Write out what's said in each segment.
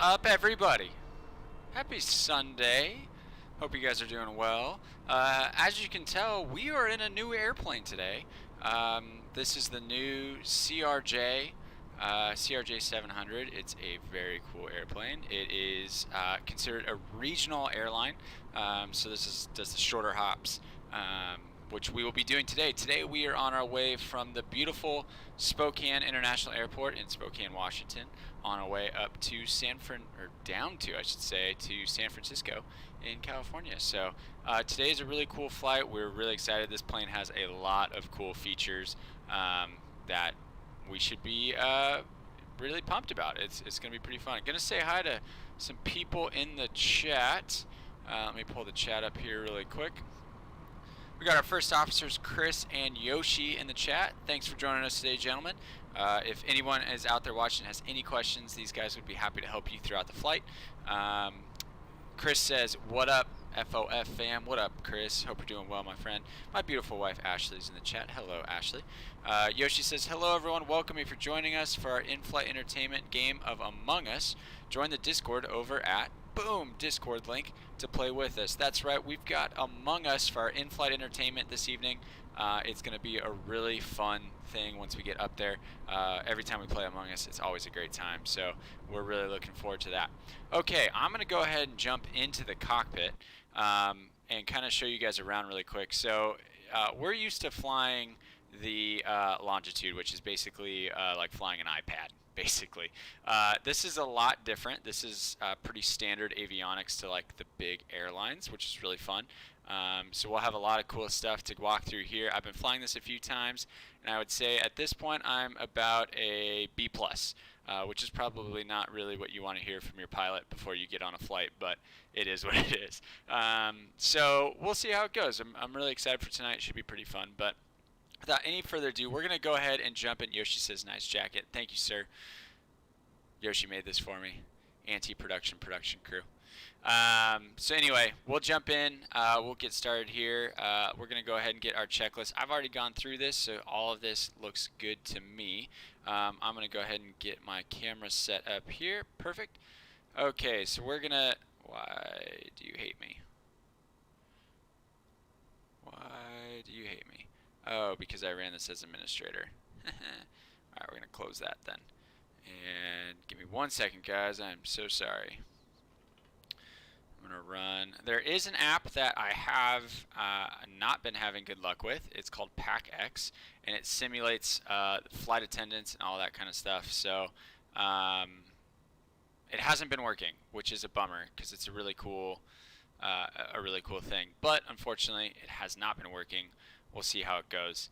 up, everybody? Happy Sunday. Hope you guys are doing well. As you can tell, we are in a new airplane today. This is the new CRJ-700. It's a very cool airplane. It is considered a regional airline, so this does the shorter hops, which we will be doing today. Today we are on our way from the beautiful Spokane International Airport in Spokane, Washington, on our way up to down to, I should say, to San Francisco in California. So today is a really cool flight. We're really excited. This plane has a lot of cool features that we should be really pumped about. It's going to be pretty fun. I'm going to say hi to some people in the chat. Let me pull the chat up here really quick. We got our first officers, Chris and Yoshi, in the chat. Thanks for joining us today, gentlemen. If anyone is out there watching and has any questions, these guys would be happy to help you throughout the flight. Chris says, "What up, FOF fam?" What up, Chris? Hope you're doing well, my friend. My beautiful wife, Ashley's in the chat. Hello, Ashley. Yoshi says, "Hello, everyone. Welcome you for joining us for our in-flight entertainment game of Among Us. Join the Discord over at..." Boom, Discord link to play with us. That's right, we've got Among Us for our in-flight entertainment this evening. It's going to be a really fun thing once we get up there. Every time we play Among Us, it's always a great time, so we're really looking forward to that. Okay, I'm going to go ahead and jump into the cockpit and kind of show you guys around really quick. So we're used to flying the Longitude, which is basically like flying an iPad. Basically, this is a lot different. This is pretty standard avionics to like the big airlines, which is really fun. So we'll have a lot of cool stuff to walk through here. I've been flying this a few times, and I would say at this point I'm about a B+, which is probably not really what you want to hear from your pilot before you get on a flight, but it is what it is. So we'll see how it goes. I'm really excited for tonight. It should be pretty fun, but without any further ado, we're going to go ahead and jump in. Yoshi says, "Nice jacket." Thank you, sir. Yoshi made this for me. Anti-production production crew. So anyway, we'll jump in. We'll get started here. We're going to go ahead and get our checklist. I've already gone through this, so all of this looks good to me. I'm going to go ahead and get my camera set up here. Perfect. Okay, so we're going to... Why do you hate me? Why do you hate me? Oh, because I ran this as administrator. Alright, we're going to close that then. And give me 1 second, guys. I'm so sorry. I'm going to run. There is an app that I have not been having good luck with. It's called PackX, and it simulates flight attendants and all that kind of stuff. So it hasn't been working, which is a bummer because it's a really cool thing. But unfortunately, it has not been working. We'll see how it goes.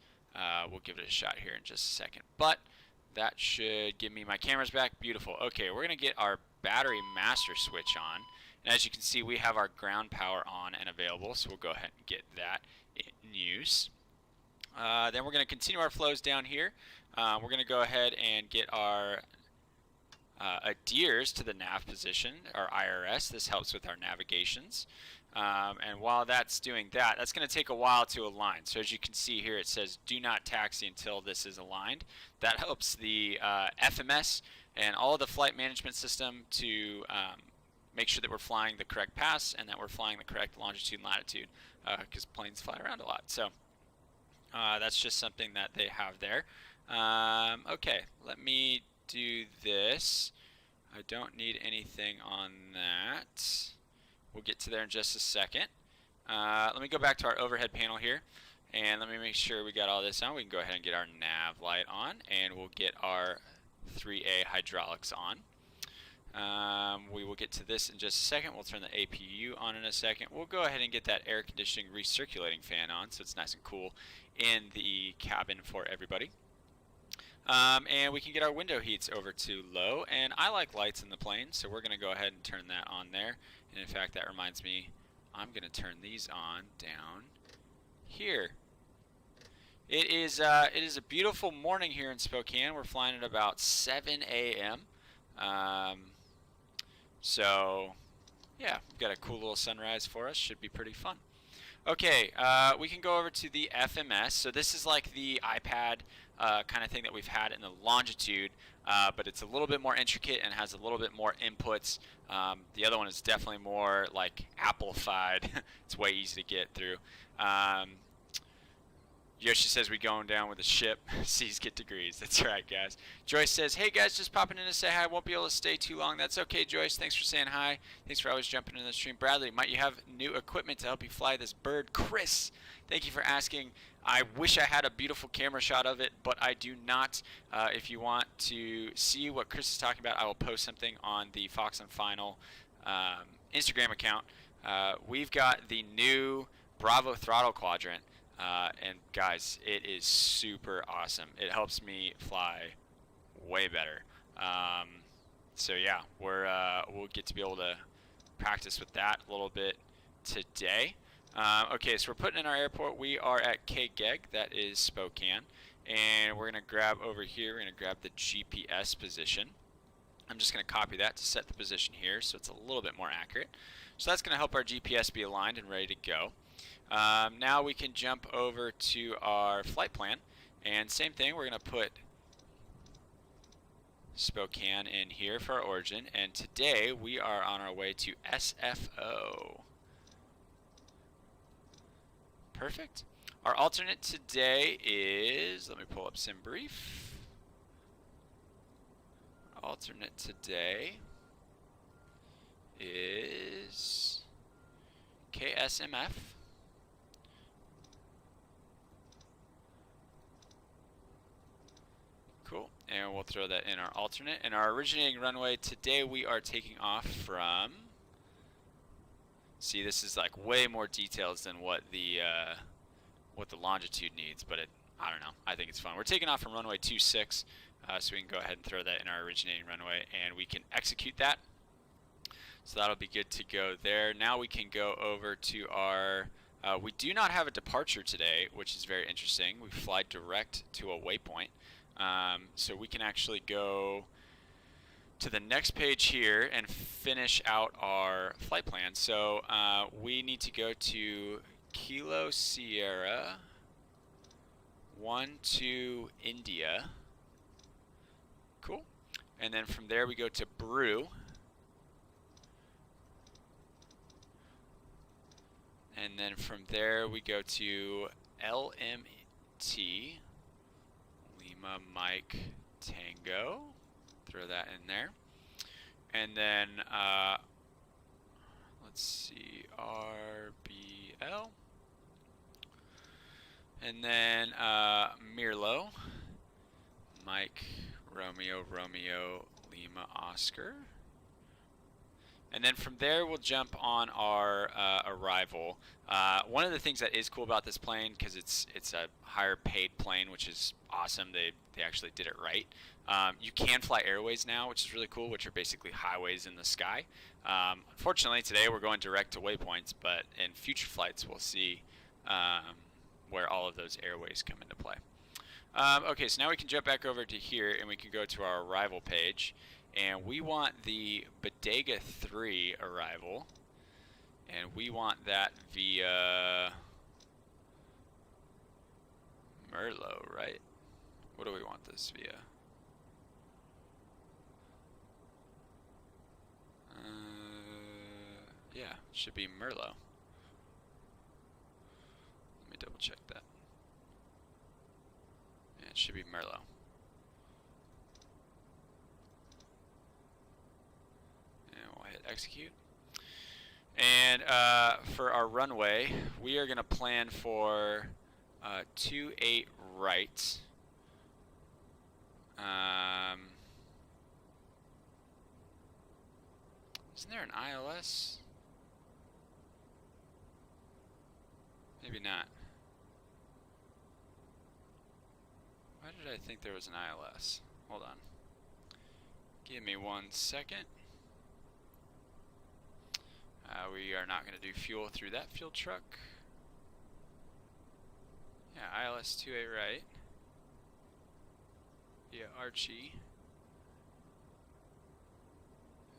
We'll give it a shot here in just a second. But that should give me my cameras back. Beautiful. Okay, we're going to get our battery master switch on. And as you can see, we have our ground power on and available. So we'll go ahead and get that in use. Then we're going to continue our flows down here. We're going to go ahead and get our adheres to the nav position, our IRS. This helps with our navigations. And while that's doing that, that's going to take a while to align. So as you can see here, it says do not taxi until this is aligned. That helps the FMS and all of the flight management system to make sure that we're flying the correct paths and that we're flying the correct longitude and latitude, because planes fly around a lot. So that's just something that they have there. Okay, let me do this. I don't need anything on that. We'll get to there in just a second. Let me go back to our overhead panel here, and let me make sure we got all this on. We can go ahead and get our nav light on, and we'll get our 3A hydraulics on. We will get to this in just a second. We'll turn the APU on in a second. We'll go ahead and get that air conditioning recirculating fan on so it's nice and cool in the cabin for everybody. And we can get our window heats over to low, and I like lights in the plane, so we're going to go ahead and turn that on there. And in fact, that reminds me, I'm going to turn these on down here. It is a beautiful morning here in Spokane. We're flying at about 7 a.m. So yeah, we've got a cool little sunrise for us. Should be pretty fun. Okay, we can go over to the FMS. So this is like the iPad kind of thing that we've had in the longitude, but it's a little bit more intricate and has a little bit more inputs. The other one is definitely more like Apple-fied. It's way easy to get through. Um, Yoshi says we going down with a ship. Seas get degrees. That's right, guys. Joyce says, hey, guys, just popping in to say hi. Won't be able to stay too long. That's okay, Joyce. Thanks for saying hi. Thanks for always jumping in the stream. Bradley, might you have new equipment to help you fly this bird? Chris, thank you for asking. I wish I had a beautiful camera shot of it, but I do not. If you want to see what Chris is talking about, I will post something on the Fox and Final Instagram account. We've got the new Bravo throttle quadrant. And guys, it is super awesome. It helps me fly way better. So yeah, we'll get to be able to practice with that a little bit today. Okay, so we're putting in our airport. We are at KGEG, that is Spokane, and we're gonna grab over here. We're gonna grab the GPS position. I'm just gonna copy that to set the position here, so it's a little bit more accurate. So that's gonna help our GPS be aligned and ready to go. Now we can jump over to our flight plan, and same thing, we're going to put Spokane in here for our origin, and today we are on our way to SFO. Perfect. Our alternate today is, let me pull up SimBrief. Alternate today is KSMF. Cool, and we'll throw that in our alternate. And our originating runway, today we are taking off from, see, this is like way more details than what the longitude needs, but I don't know, I think it's fun. We're taking off from runway 26, so we can go ahead and throw that in our originating runway, and we can execute that. So that'll be good to go there. Now we can go over to our, we do not have a departure today, which is very interesting. We fly direct to a waypoint. So we can actually go to the next page here and finish out our flight plan. So we need to go to Kilo Sierra 1-2 India. Cool. And then from there we go to Brew. And then from there we go to LMT. Lima Mike Tango, throw that in there, and then let's see, RBL, and then Mirlo, Mike Romeo Lima Oscar, and then from there we'll jump on our arrival. One of the things that is cool about this plane, because it's a higher paid plane, which is awesome, they actually did it right. You can fly airways now, which is really cool, which are basically highways in the sky. Unfortunately, today we're going direct to waypoints, but in future flights we'll see where all of those airways come into play. Okay, so now we can jump back over to here, and we can go to our arrival page. And we want the Bodega 3 arrival, and we want that via Merlot, right? What do we want this via? Yeah, it should be Merlot. Let me double check that. Yeah, it should be Merlot. Execute. And for our runway, we are going to plan for 28 right. Isn't there an ILS? Maybe not. Why did I think there was an ILS? Hold on. Give me 1 second. We are not going to do fuel through that fuel truck. Yeah, ILS 28 right. Via Archie.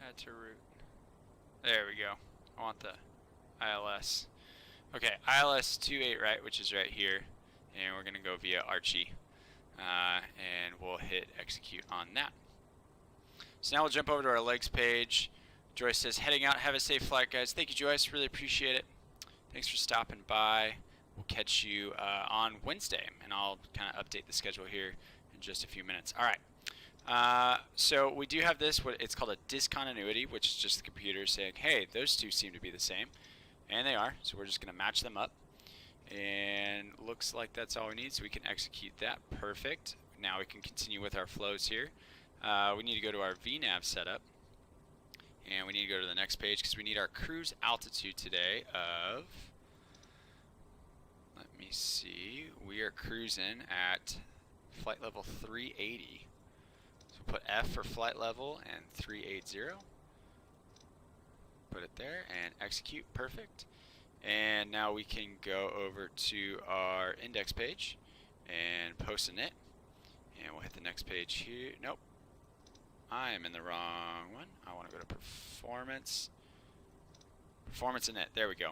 Add to route. There we go. I want the ILS. Okay, ILS 28 right, which is right here, and we're gonna go via Archie, and we'll hit execute on that. So now we'll jump over to our legs page. Joyce says, heading out, have a safe flight, guys. Thank you, Joyce, really appreciate it. Thanks for stopping by. We'll catch you on Wednesday, and I'll kind of update the schedule here in just a few minutes. All right. So we do have this, what it's called a discontinuity, which is just the computer saying, hey, those two seem to be the same. And they are, so we're just going to match them up. And looks like that's all we need, so we can execute that. Perfect. Now we can continue with our flows here. We need to go to our VNAV setup. And we need to go to the next page because we need our cruise altitude today of, let me see, we are cruising at flight level 380. So put F for flight level and 380. Put it there and execute. Perfect. And now we can go over to our index page and post a init. And we'll hit the next page here. Nope. I am in the wrong one. I want to go to performance. Performance init. There we go.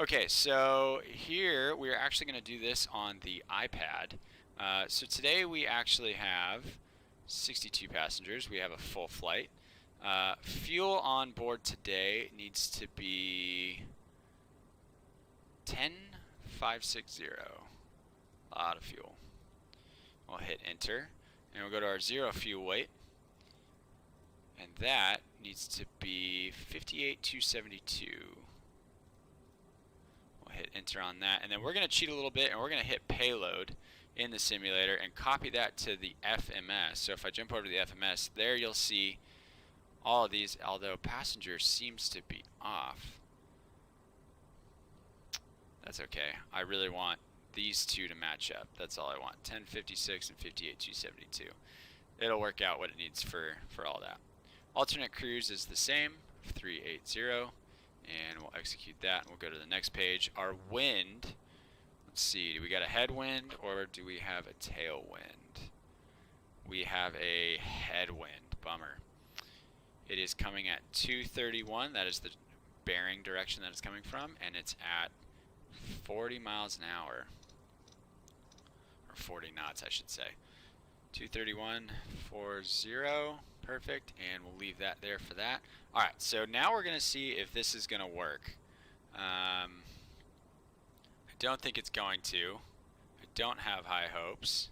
Okay, so here we're actually going to do this on the iPad. So today we actually have 62 passengers. We have a full flight. Fuel on board today needs to be 10,560. A lot of fuel. We'll hit enter and we'll go to our zero fuel weight, and that needs to be 58,272. We'll hit enter on that, and then we're going to cheat a little bit and we're going to hit payload in the simulator and copy that to the FMS. So if I jump over to the FMS, there you'll see all of these, although passenger seems to be off. That's okay. I really want these two to match up. That's all I want. 1056 and 58,272. It'll work out what it needs for all that. Alternate cruise is the same, 380, and we'll execute that and we'll go to the next page. Our wind, let's see, do we got a headwind or do we have a tailwind? We have a headwind. Bummer. It is coming at 231. That is the bearing direction that it's coming from, and it's at 40 miles an hour. Or 40 knots, I should say. 231.40. Perfect. And we'll leave that there for that. Alright, so now we're going to see if this is going to work. I don't think it's going to. I don't have high hopes.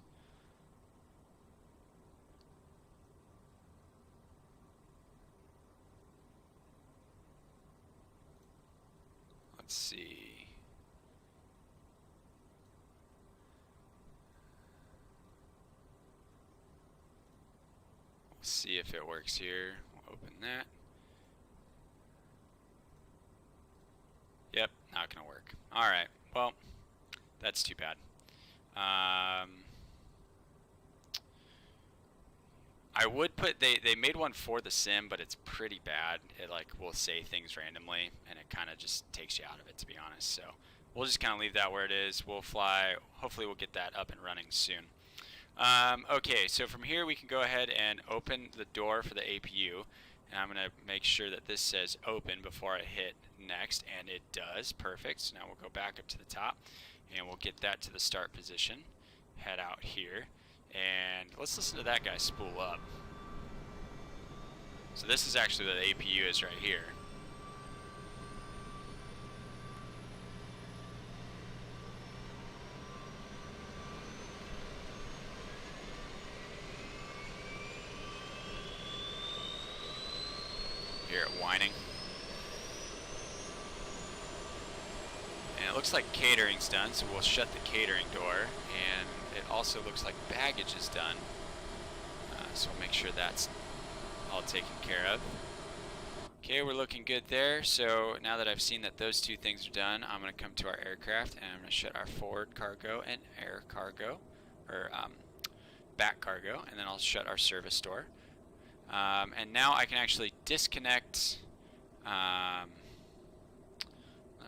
Let's see. We'll see if it works here. We'll open that. Yep, not gonna work. Alright, well, that's too bad. I would put, they made one for the sim, but it's pretty bad. It like will say things randomly, and it kind of just takes you out of it, to be honest. So we'll just kind of leave that where it is. We'll fly. Hopefully we'll get that up and running soon. Okay, so from here we can go ahead and open the door for the APU. And I'm going to make sure that this says open before I hit next, and it does. Perfect. So now we'll go back up to the top, and we'll get that to the start position. Head out here. And let's listen to that guy spool up. So this is actually what the APU is right here. Hear it whining. And it looks like catering's done, so we'll shut the catering door. And it also looks like baggage is done. So we'll make sure that's all taken care of. Okay, we're looking good there. So now that I've seen that those two things are done, I'm going to come to our aircraft and I'm going to shut our forward cargo and air cargo, or back cargo, and then I'll shut our service door. And now I can actually disconnect. Let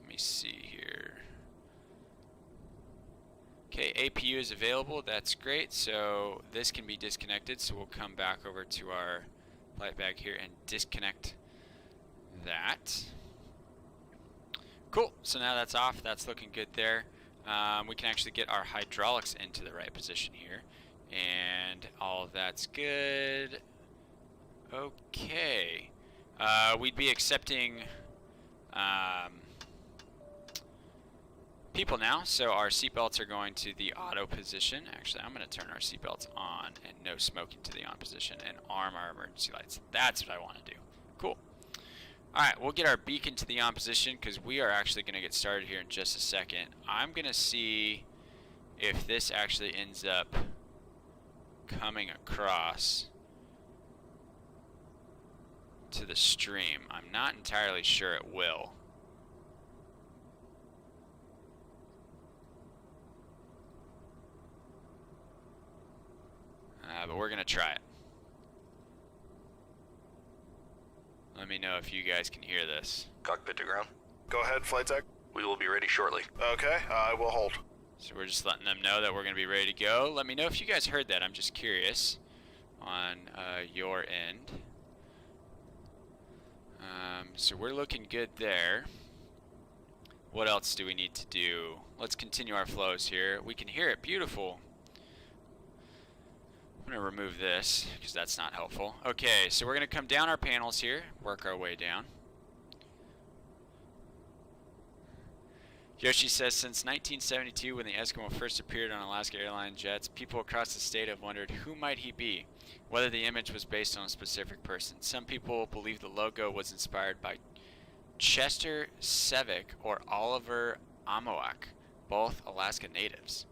me see here. Okay, APU is available. That's great. So this can be disconnected. So we'll come back over to our flight bag here and disconnect that. Cool, so now that's off, that's looking good there. We can actually get our hydraulics into the right position here, and all of that's good. Okay, we'd be accepting people now, so our seatbelts are going to the auto position. Actually, I'm going to turn our seatbelts on and no smoking to the on position and arm our emergency lights. That's what I want to do. Cool. Alright, we'll get our beacon to the on position because we are actually going to get started here in just a second. I'm going to see if this actually ends up coming across to the stream. I'm not entirely sure it will. But we're going to try it. Let me know if you guys can hear this. Cockpit to ground. Go ahead, flight tech. We will be ready shortly. Okay, I will hold. So we're just letting them know that we're going to be ready to go. Let me know if you guys heard that. I'm just curious on your end. So we're looking good there. What else do we need to do? Let's continue our flows here. We can hear it. Beautiful. I'm going to remove this because that's not helpful. Okay, so we're going to come down our panels here, work our way down. Yoshi says, since 1972, when the Eskimo first appeared on Alaska Airlines jets, people across the state have wondered who might he be, whether the image was based on a specific person. Some people believe the logo was inspired by Chester Sevick or Oliver Amoak, both Alaska natives.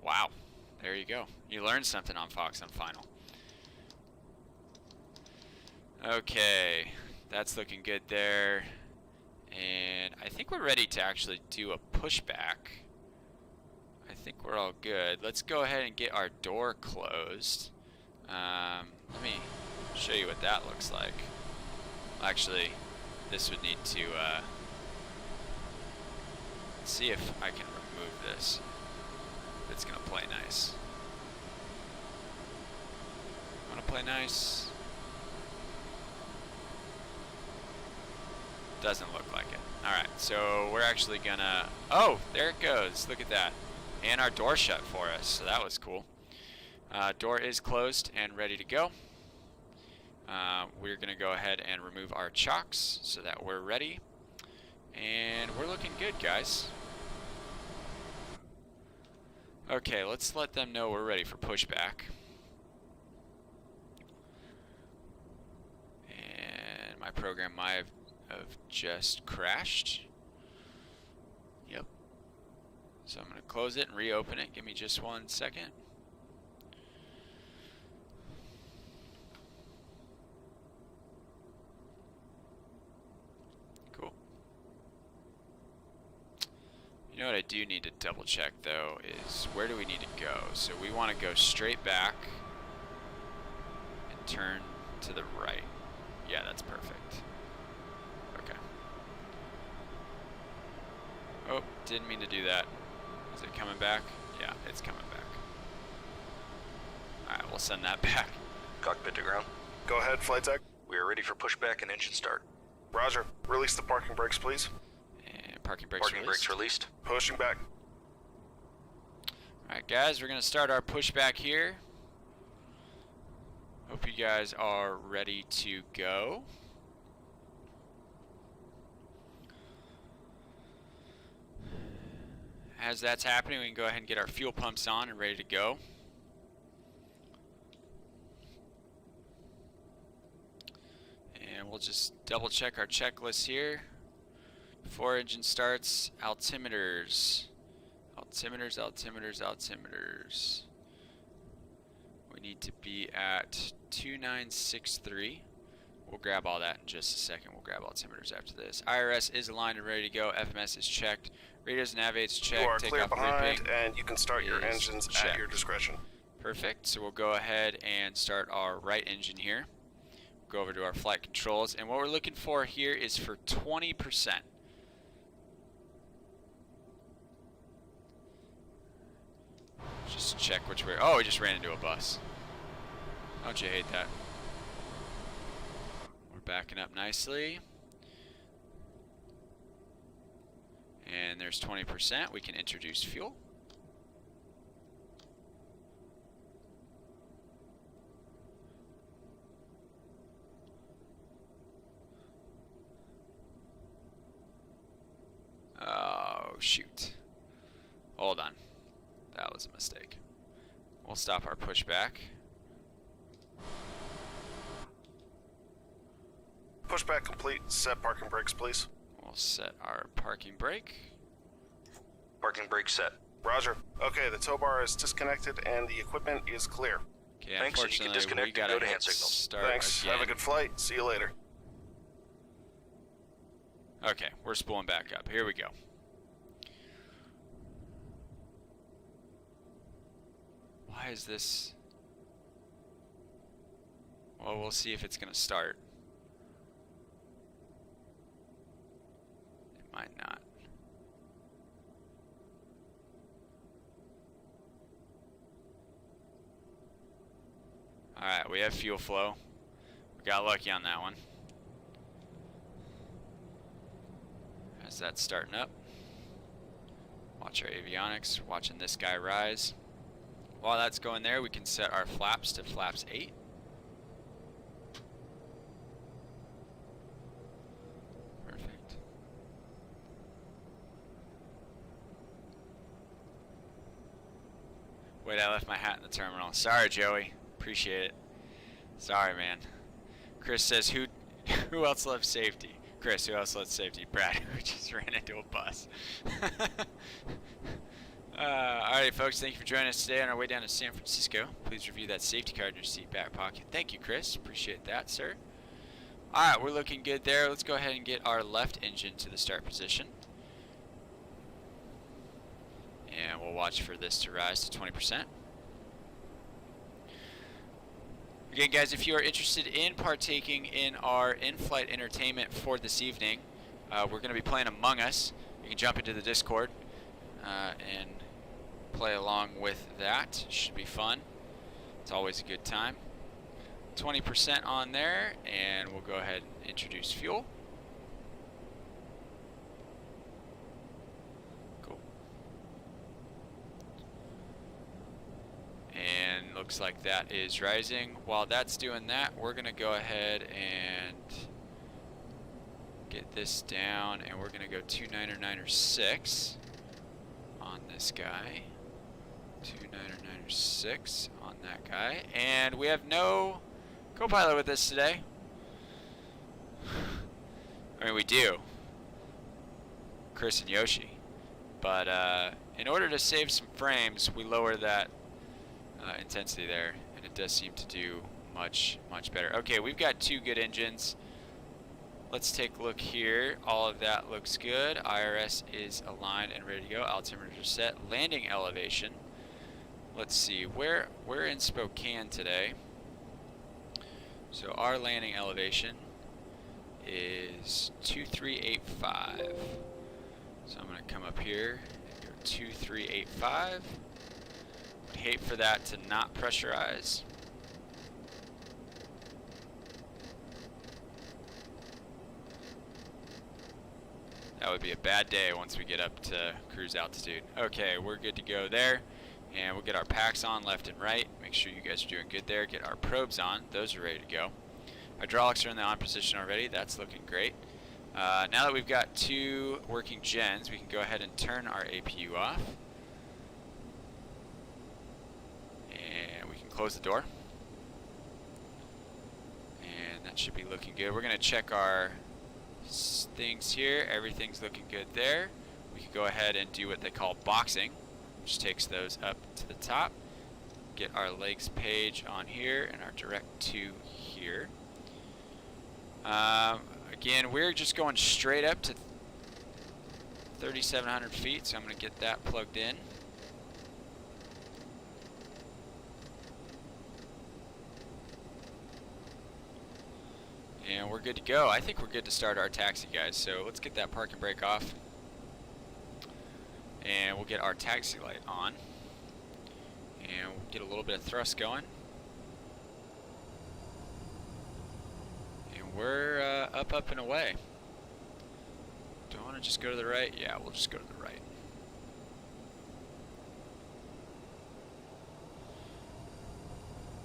Wow. There you go. You learned something on Fox on Final. Okay, that's looking good there. And I think we're ready to actually do a pushback. I think we're all good. Let's go ahead and get our door closed. Let me show you what that looks like. Actually, this would need to see if I can remove this. It's gonna play nice. Wanna play nice? Doesn't look like it. Alright, so we're actually gonna... Oh, there it goes. Look at that. And our door shut for us, so that was cool. Door is closed and ready to go. We're gonna go ahead and remove our chocks so that we're ready. And we're looking good, guys. Okay, let's let them know we're ready for pushback. And my program might have just crashed. Yep. So I'm going to close it and reopen it. Give me just 1 second. Cool. You know what I do need to double check though is where do we need to go? So we want to go straight back and turn to the right. Yeah, that's perfect. Okay. Oh, didn't mean to do that. Is it coming back? Yeah, it's coming back. Alright, we'll send that back. Cockpit to ground. Go ahead, flight tech. We are ready for pushback and engine start. Roger. Release the parking brakes, please. And parking brakes Parking brakes released. Pushing back. Alright guys, we're going to start our pushback here. Hope you guys are ready to go. As that's happening, we can go ahead and get our fuel pumps on and ready to go. And we'll just double check our checklist here. Before engine starts, altimeters. Altimeters, altimeters, altimeters. We need to be at 2963. We'll grab all that in just a second. We'll grab altimeters after this. IRS is aligned and ready to go. FMS is checked. Radios and navigates checked. You are Take clear off behind, looping and you can start your is engines checked. at your discretion. Perfect. So we'll go ahead and start our right engine here. Go over to our flight controls, and what we're looking for here is for 20%. Just check which way. Oh, we just ran into a bus. Don't you hate that? We're backing up nicely. And there's 20%. We can introduce fuel. Oh, shoot. Hold on. That was a mistake. We'll stop our pushback. Pushback complete. Set parking brakes, please. We'll set our parking brake. Parking brake set. Roger. Okay, the tow bar is disconnected and the equipment is clear. Okay, Thanks, and you can unfortunately, disconnect we and gotta go to hit hand signals. start Thanks. again. Have a good flight. See you later. Okay, we're spooling back up. Here we go. Why is this? Well, we'll see if it's gonna start. It might not. Alright, we have fuel flow. We got lucky on that one. As that's starting up. Watch our avionics, watching this guy rise. While that's going there, we can set our flaps to flaps 8. Perfect. Wait, I left my hat in the terminal. Sorry, Joey. Appreciate it. Sorry, man. Chris says, who else loves safety? Chris, who else loves safety? Brad, who just ran into a bus. Alright, folks, thank you for joining us today on our way down to San Francisco. Please review that safety card in your seat back pocket. Thank you, Chris. Appreciate that, sir. Alright, we're looking good there. Let's go ahead and get our left engine to the start position. And we'll watch for this to rise to 20%. Again, guys, if you are interested in partaking in our in-flight entertainment for this evening, we're going to be playing Among Us. You can jump into the Discord and play along with that. Should be fun. It's always a good time. 20% on there, and we'll go ahead and introduce fuel. Cool. And looks like that is rising. While that's doing that, we're going to go ahead and get this down, and we're going to go 299.6 on this guy. 299.6 on that guy. And we have no co-pilot with us today. I mean, we do. Chris and Yoshi. But in order to save some frames, we lower that intensity there, and it does seem to do much better. Okay, we've got 2 good engines. Let's take a look here. All of that looks good. IRS is aligned and ready to go. Altimeter set. Landing elevation. Let's see. We're in Spokane today. So our landing elevation is 2385. So I'm going to come up here and go 2385. I'd hate for that to not pressurize. That would be a bad day once we get up to cruise altitude. Okay, we're good to go there. And we'll get our packs on left and right. Make sure you guys are doing good there. Get our probes on. Those are ready to go. Hydraulics are in the on position already. That's looking great. Now that we've got 2 working gens, we can go ahead and turn our APU off. And we can close the door. And that should be looking good. We're going to check our things here. Everything's looking good there. We can go ahead and do what they call boxing, which takes those up to the top. Get our legs page on here and our direct to here. Again, we're just going straight up to 3,700 feet, so I'm going to get that plugged in. And we're good to go. I think we're good to start our taxi, guys. So let's get that parking brake off. And we'll get our taxi light on. And we'll get a little bit of thrust going. And we're up and away. Do I want to just go to the right? Yeah, we'll just go to the right.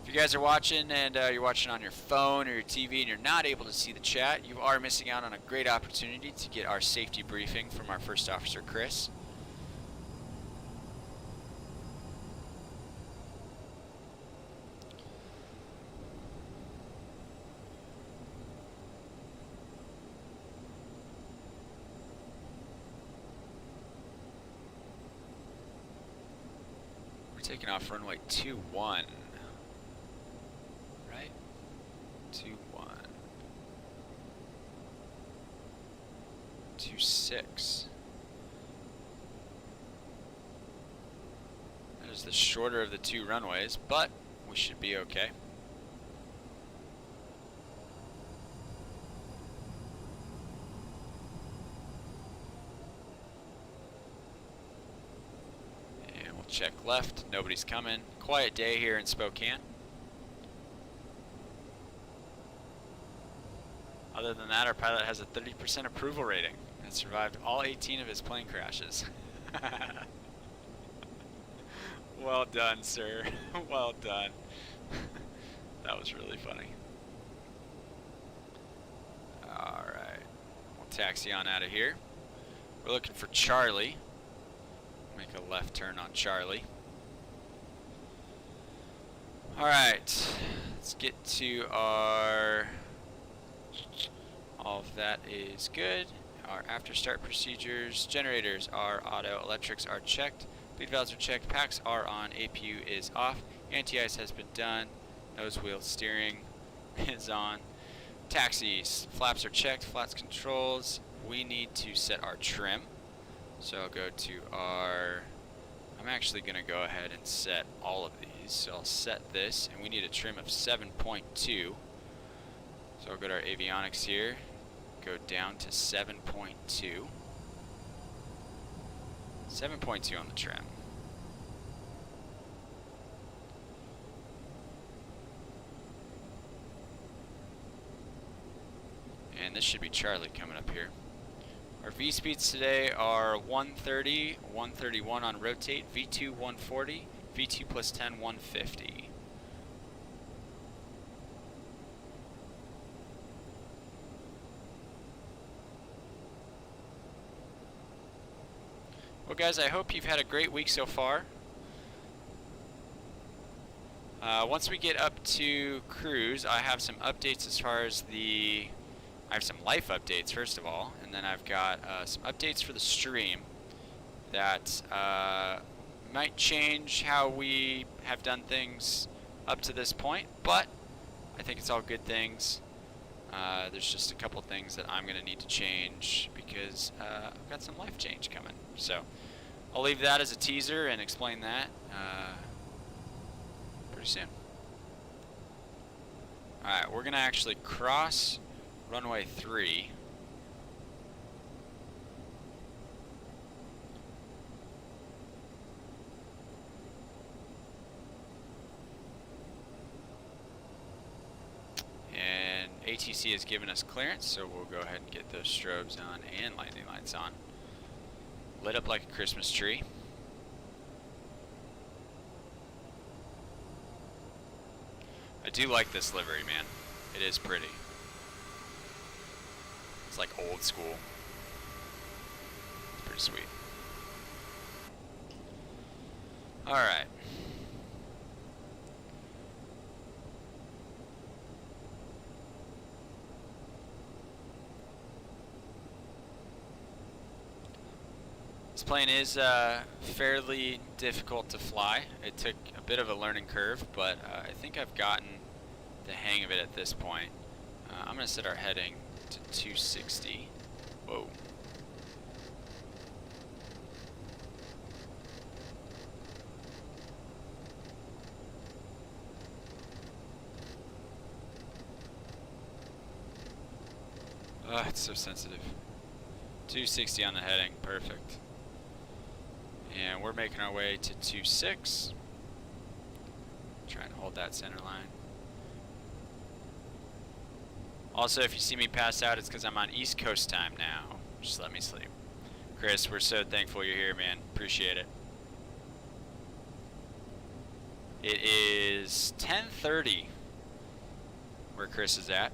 If you guys are watching and you're watching on your phone or your TV and you're not able to see the chat, you are missing out on a great opportunity to get our safety briefing from our first officer, Chris. We're taking off runway 21. Right? 21. 26. That is the shorter of the two runways, but we should be okay. And we'll check left. Nobody's coming. Quiet day here in Spokane. Other than that, our pilot has a 30% approval rating and survived all 18 of his plane crashes. Well done, sir. Well done. That was really funny. Alright. We'll taxi on out of here. We're looking for Charlie. Make a left turn on Charlie. Alright. Let's get to our... All of that is good. Our after start procedures, generators are auto, electrics are checked, bleed valves are checked, packs are on, APU is off, anti-ice has been done, nose wheel steering is on, taxis, flaps are checked, flats controls, we need to set our trim. So I'll go to our, I'm actually going to go ahead and set all of these. So I'll set this, and we need a trim of 7.2. So I'll go to our avionics here, go down to 7.2. 7.2 on the trim. And this should be Charlie coming up here. Our V speeds today are 130, 131 on rotate, V2 140, V2 plus 10 150. Well guys, I hope you've had a great week so far. Once we get up to cruise, I have some updates as far as I have some life updates first of all, and then I've got some updates for the stream that might change how we have done things up to this point, but I think it's all good things. There's just a couple things that I'm going to need to change because I've got some life change coming. So I'll leave that as a teaser and explain that pretty soon. Alright, we're going to actually cross runway 3. And ATC has given us clearance, so we'll go ahead and get those strobes on and landing lights on. Lit up like a Christmas tree. I do like this livery, man. It is pretty. It's like old school. It's pretty sweet. Alright. This plane is fairly difficult to fly. It took a bit of a learning curve, but I think I've gotten the hang of it at this point. I'm going to set our heading to 260. Whoa. Oh, it's so sensitive. 260 on the heading, perfect. And we're making our way to 26. Try and hold that center line. Also, if you see me pass out, it's because I'm on East Coast time now. Just let me sleep. Chris, we're so thankful you're here, man. Appreciate it. It is 10:30 where Chris is at.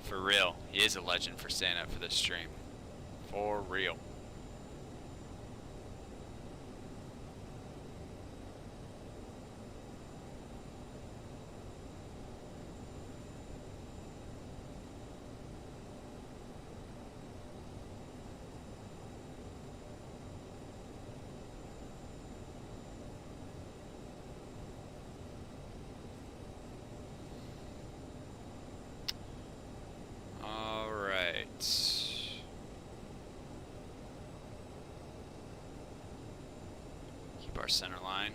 For real, he is a legend for staying up for this stream. For real. Keep our center line.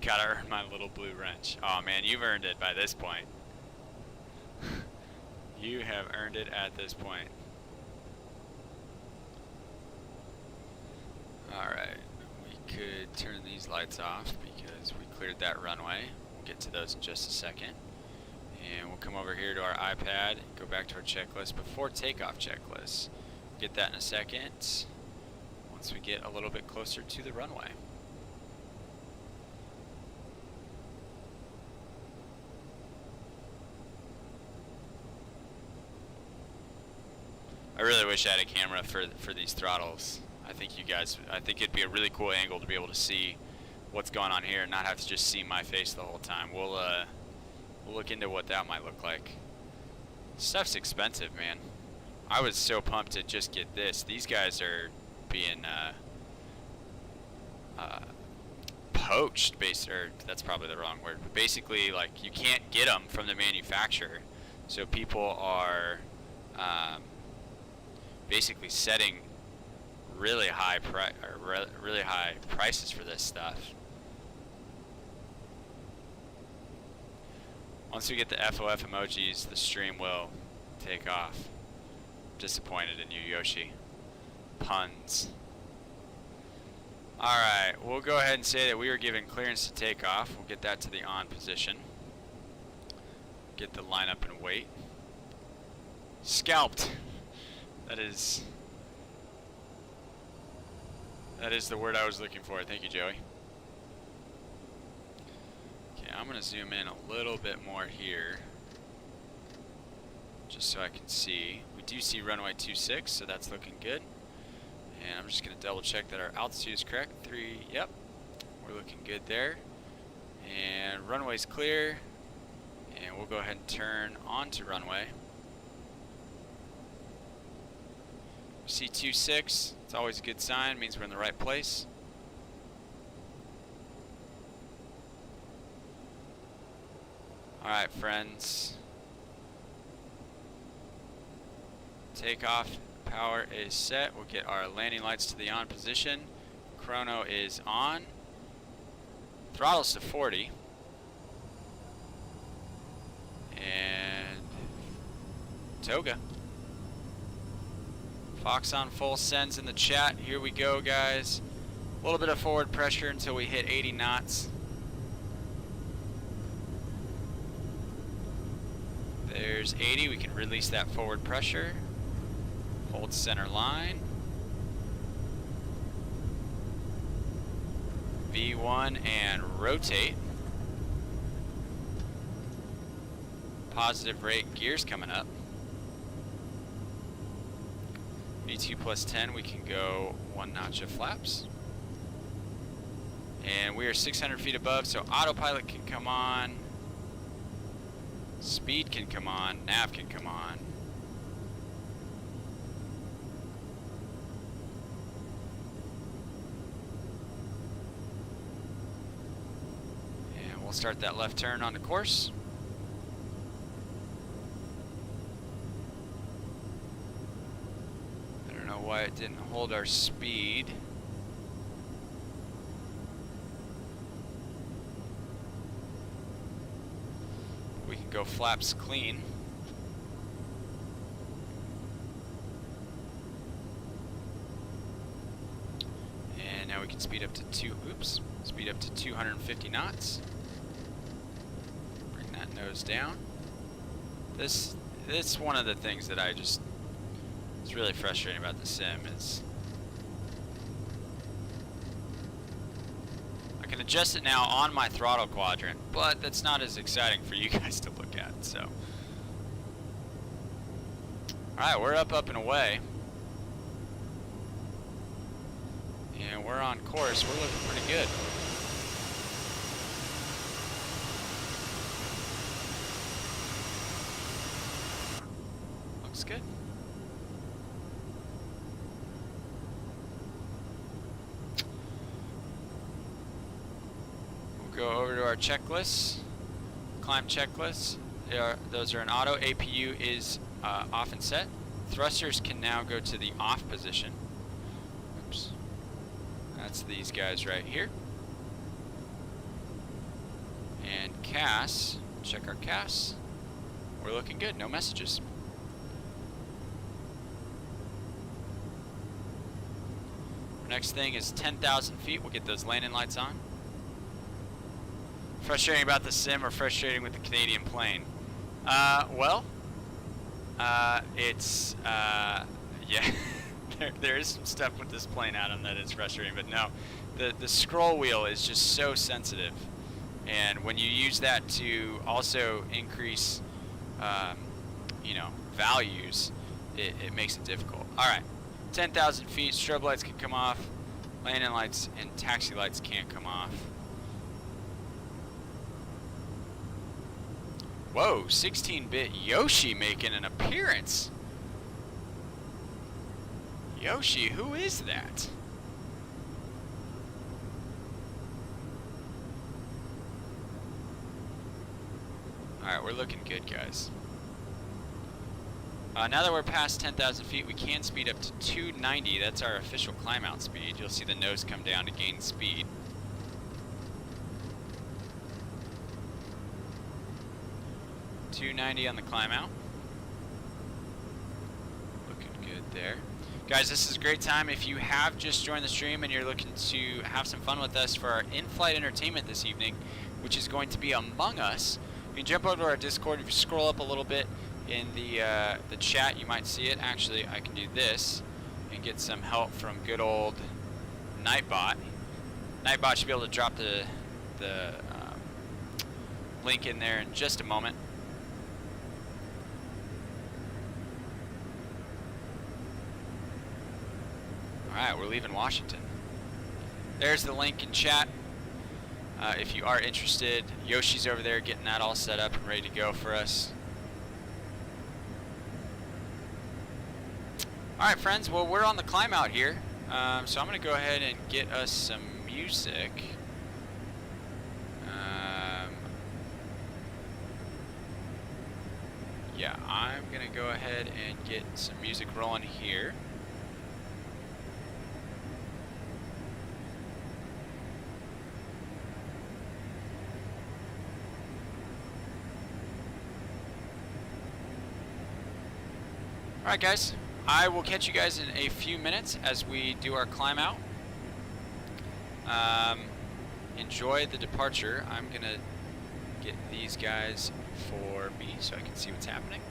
Gotta earn my little blue wrench. Oh man, you've earned it by this point. You have earned it at this point. Alright, we could turn these lights off because we cleared that runway. We'll get to those in just a second. And we'll come over here to our iPad, go back to our checklist, before takeoff checklist. Get that in a second, once we get a little bit closer to the runway. I really wish I had a camera for these throttles. I think it'd be a really cool angle to be able to see what's going on here and not have to just see my face the whole time. We'll look into what that might look like. Stuff's expensive, man. I was so pumped to just get this. These guys are being poached, or that's probably the wrong word, but basically, like, you can't get them from the manufacturer, so people are basically setting really high prices for this stuff. Once we get the FOF emojis, the stream will take off. Disappointed in you, Yoshi. Puns. Alright, we'll go ahead and say that we are given clearance to take off. We'll get that to the on position. Get the line up and wait. Scalped. That is the word I was looking for. Thank you, Joey. Okay, I'm going to zoom in a little bit more here, just so I can see. We do see runway 26, so that's looking good. And I'm just going to double check that our altitude is correct. Yep, we're looking good there. And runway's clear, and we'll go ahead and turn onto runway. See 26, it's always a good sign, means we're in the right place. Alright, friends. Takeoff power is set. We'll get our landing lights to the on position. Chrono is on. Throttle's to 40. And Toga. Fox on full sends in the chat. Here we go, guys. A little bit of forward pressure until we hit 80 knots. There's 80. We can release that forward pressure. Hold center line. V1 and rotate. Positive rate gears coming up. V2 plus 10, we can go 1 notch of flaps. And we are 600 feet above, so autopilot can come on. Speed can come on, nav can come on. And we'll start that left turn on the course. Why it didn't hold our speed. We can go flaps clean. And now we can speed up to 250 knots. Bring that Nose down. This one of the things that it's really frustrating about the sim is I can adjust it now on my throttle quadrant, but that's not as exciting for you guys to look at, so. Alright, we're up and away. And we're on course. We're looking pretty good. Looks good. We'll go over to our checklists. Climb checklists. Those are in auto. APU is off and set. Thrusters can now go to the off position. Oops. That's these guys right here. And CAS, check our CAS. We're looking good, no messages. Next thing is 10,000 feet. We'll get those landing lights on. Frustrating about the sim or frustrating with the Canadian plane? Yeah, there is some stuff with this plane, Adam, that is frustrating, but no. The scroll wheel is just so sensitive. And when you use that to also increase, values, it makes it difficult. All right, 10,000 feet, strobe lights can come off, landing lights and taxi lights can't come off. Whoa, 16-bit Yoshi making an appearance. Yoshi, who is that? Alright, we're looking good, guys. Now that we're past 10,000 feet, we can speed up to 290. That's our official climb out speed. You'll see the nose come down to gain speed. $290 on the climb out. Looking good there. Guys, this is a great time. If you have just joined the stream and you're looking to have some fun with us for our in-flight entertainment this evening, which is going to be Among Us, you can jump over to our Discord. If you scroll up a little bit in the chat, you might see it. Actually, I can do this and get some help from good old Nightbot. Nightbot should be able to drop the link in there in just a moment. Alright, we're leaving Washington. There's the link in chat. If you are interested, Yoshi's over there getting that all set up and ready to go for us. Alright, friends, well, we're on the climb out here. So I'm going to go ahead and get us some music. Yeah, I'm going to go ahead and get some music rolling here. Alright guys, I will catch you guys in a few minutes as we do our climb out. Enjoy the departure. I'm going to get these guys for me so I can see what's happening.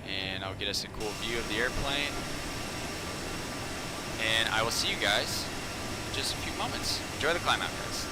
And I'll get us a cool view of the airplane. And I will see you guys in just a few moments. Enjoy the climb out, guys.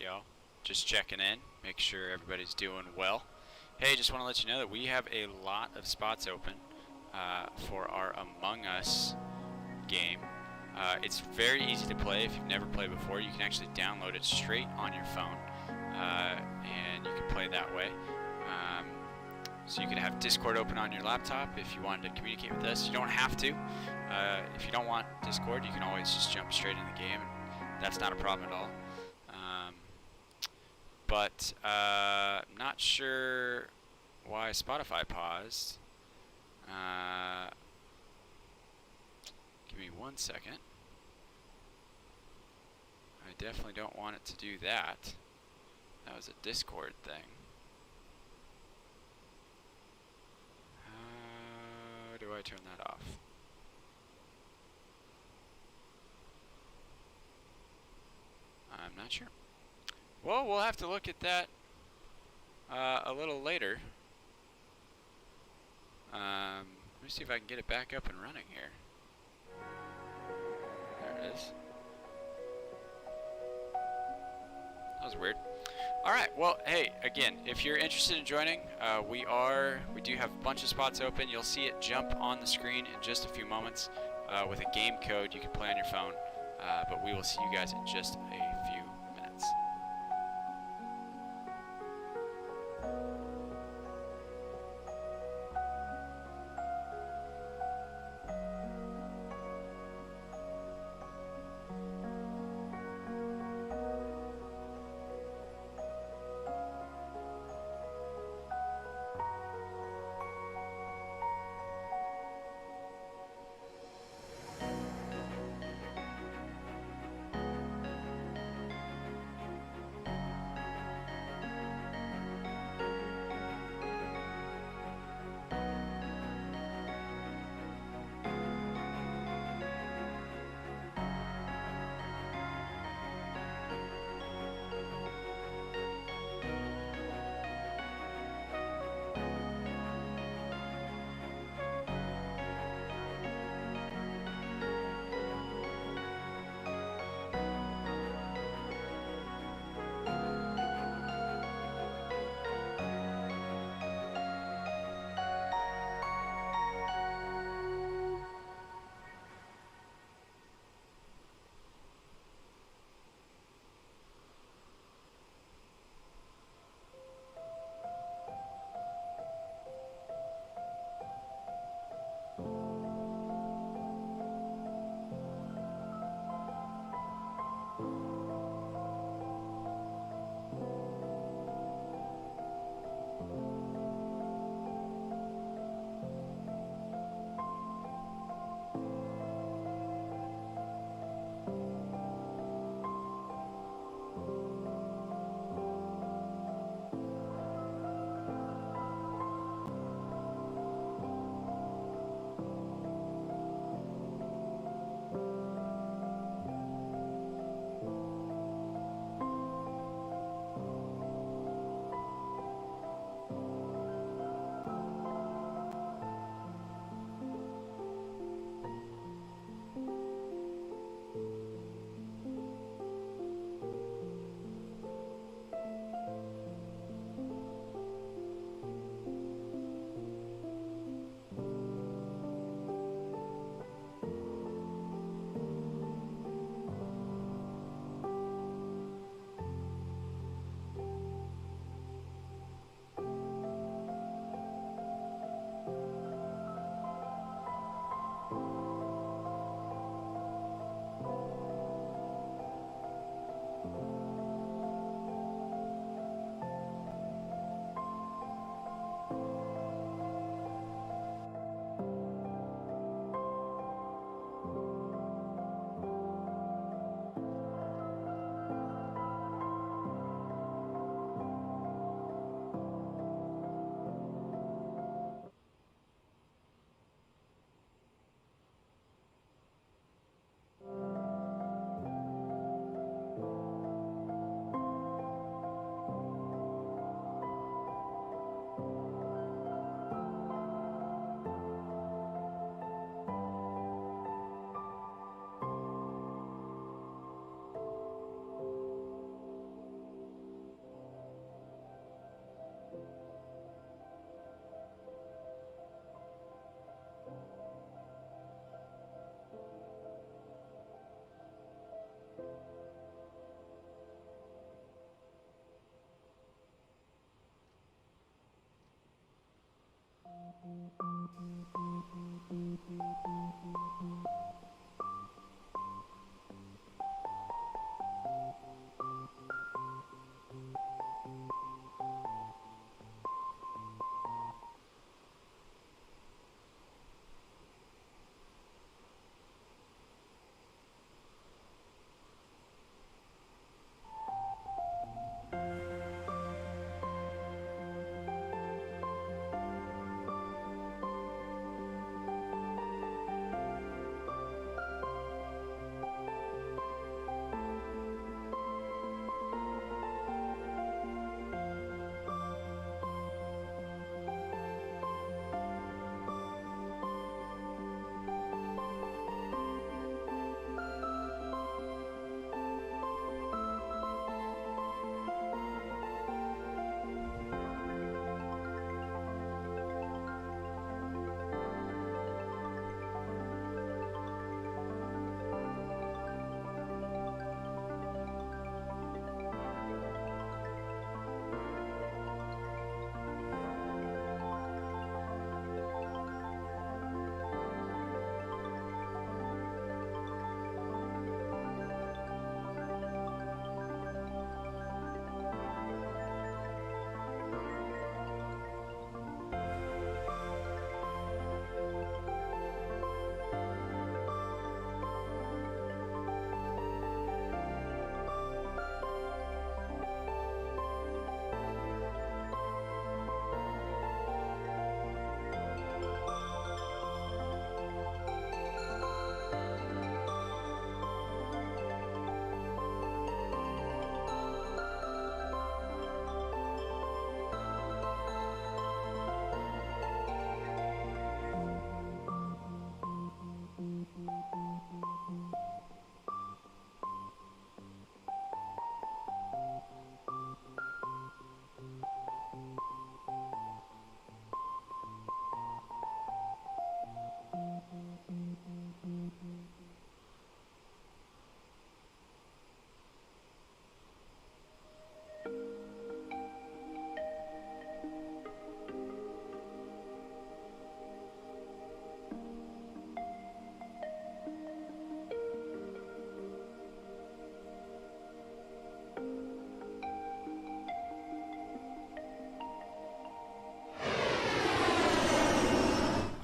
Y'all. Just checking in, make sure everybody's doing well. Hey, just want to let you know that we have a lot of spots open for our Among Us game. It's very easy to play. If you've never played before, you can actually download it straight on your phone, and you can play that way. So you can have Discord open on your laptop if you wanted to communicate with us. You don't have to. If you don't want Discord, you can always just jump straight in the game, and that's not a problem at all. But not sure why Spotify paused. Give me 1 second. I definitely don't want it to do that. That was a Discord thing. How do I turn that off? I'm not sure. Well, we'll have to look at that a little later. Let me see if I can get it back up and running here. There it is. That was weird. Alright, well, hey, again, if you're interested in joining, we do have a bunch of spots open. You'll see it jump on the screen in just a few moments with a game code you can play on your phone. But we will see you guys in just a few minutes.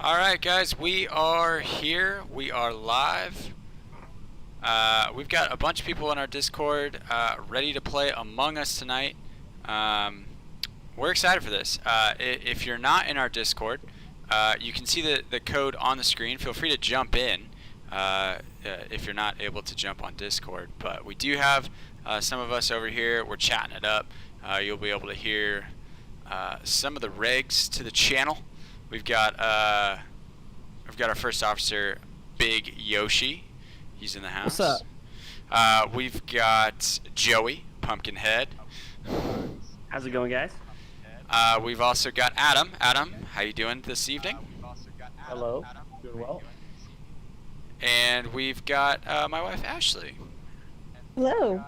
Alright guys, we are here. We are live. We've got a bunch of people in our Discord ready to play Among Us tonight. We're excited for this. If you're not in our Discord, you can see the code on the screen. Feel free to jump in if you're not able to jump on Discord. But we do have some of us over here. We're chatting it up. You'll be able to hear some of the regs to the channel. We've got our first officer, Big Yoshi. He's in the house. What's up? We've got Joey, Pumpkinhead. How's it going, guys? We've also got Adam. Adam, how you doing this evening? Hello. Doing well. And we've got my wife, Ashley. Hello.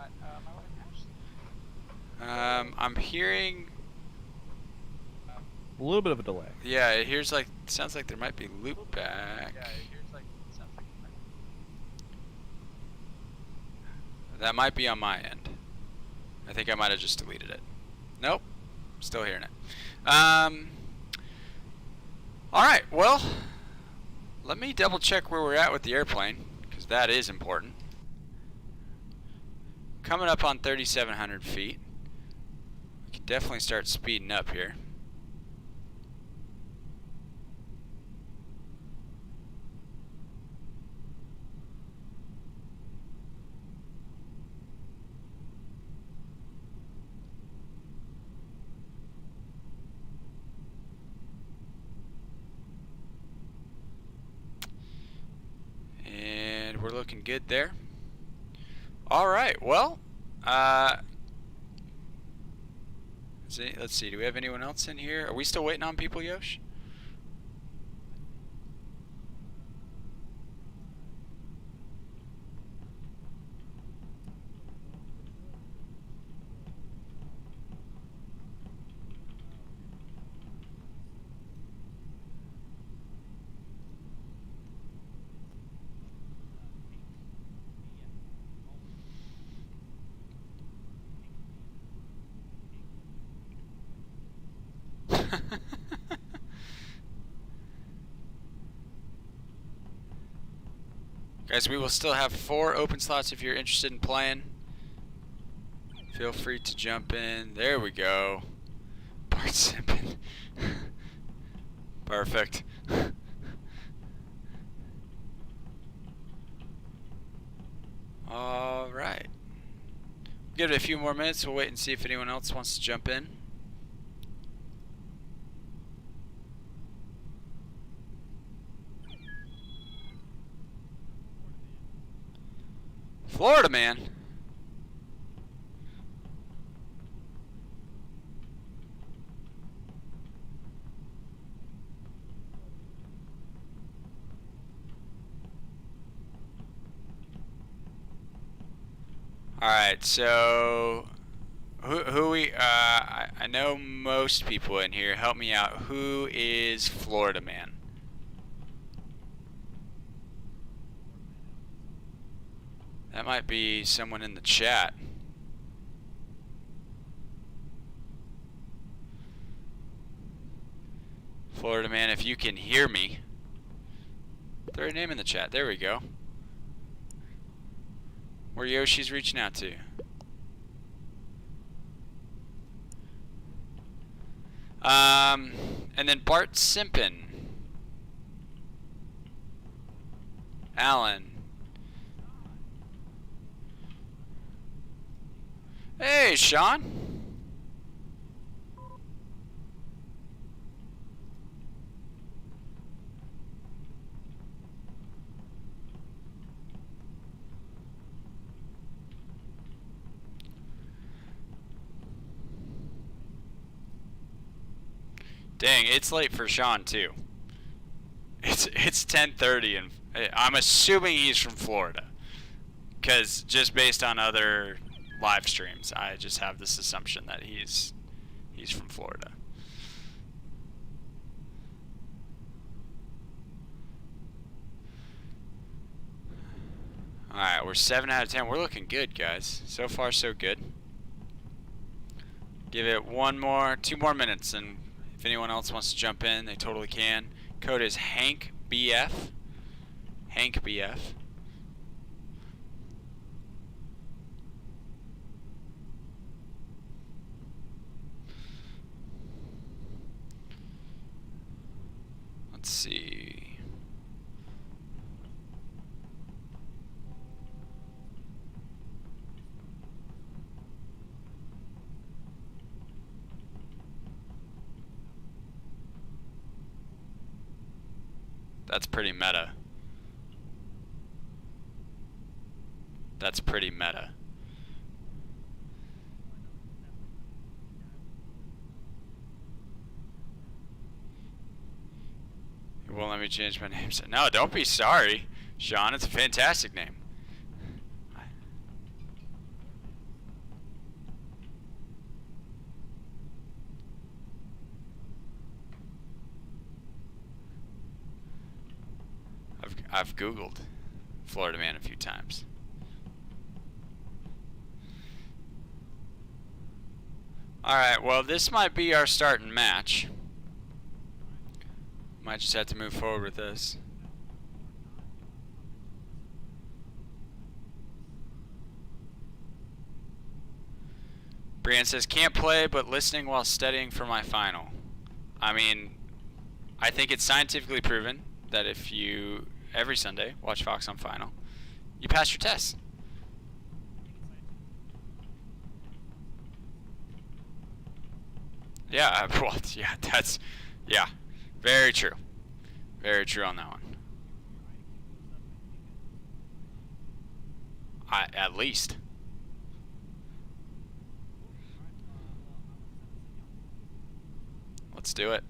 I'm hearing... A little bit of a delay. Yeah, it hears like, sounds like there might be loop back. That might be on my end. I think I might have just deleted it. Nope, still hearing it. Alright, well, let me double check where we're at with the airplane, because that is important. Coming up on 3,700 feet. We can definitely start speeding up here. And we're looking good there. Alright, well, let's see, do we have anyone else in here? Are we still waiting on people, Yosh? Guys, we will still have 4 open slots if you're interested in playing. Feel free to jump in. There we go. Bart Simpson. Perfect. All right. Give it a few more minutes. We'll wait and see if anyone else wants to jump in. Florida man. All right, so I know most people in here. Help me out. Who is Florida man? That might be someone in the chat. Florida man, if you can hear me, throw your name in the chat. There we go. Where Yoshi's reaching out to. And then Bart Simpson. Alan. Hey, Sean. Dang, it's late for Sean too. It's 10:30 and I'm assuming he's from Florida. Cuz just based on other live streams, I just have this assumption that he's from Florida. All right, we're 7 out of 10. We're looking good, guys. So far so good. Give it 2 more minutes, and if anyone else wants to jump in, they totally can. Code is HankBF. HankBF. Let's see. That's pretty meta. That's pretty meta. You won't let me change my name. No, don't be sorry, Sean. It's a fantastic name. I've Googled Florida man a few times. Alright, well this might be our starting match. Might just have to move forward with this. Brian says, can't play but listening while studying for my final. I mean, I think it's scientifically proven that if you every Sunday watch Fox on Final, you pass your test. Yeah, well, yeah, very true. Very true on that one. At least. Let's do it.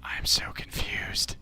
I'm so confused.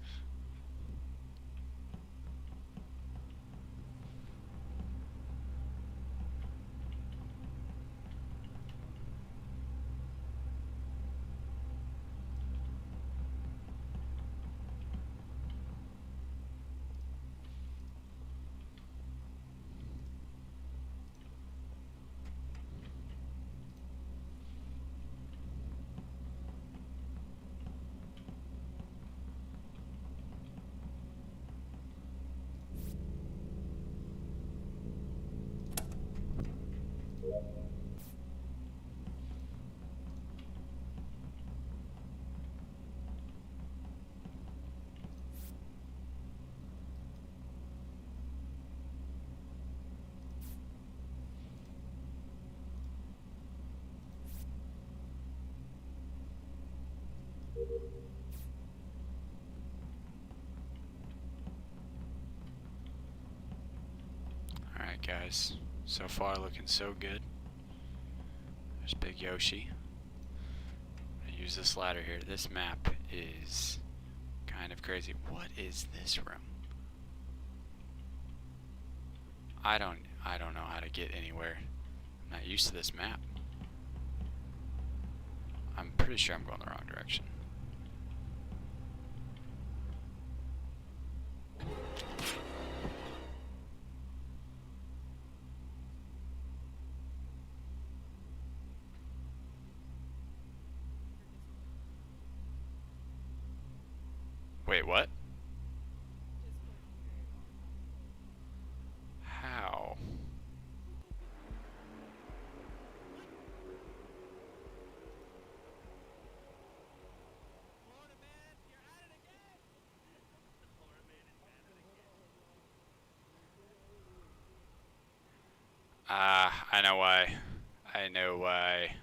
Alright guys, so far looking so good. There's Big Yoshi. I use this ladder here. This map is kind of crazy. What is this room? I don't know how to get anywhere. I'm not used to this map. I'm pretty sure I'm going the wrong direction. Wait, what? How? I know why. I know why.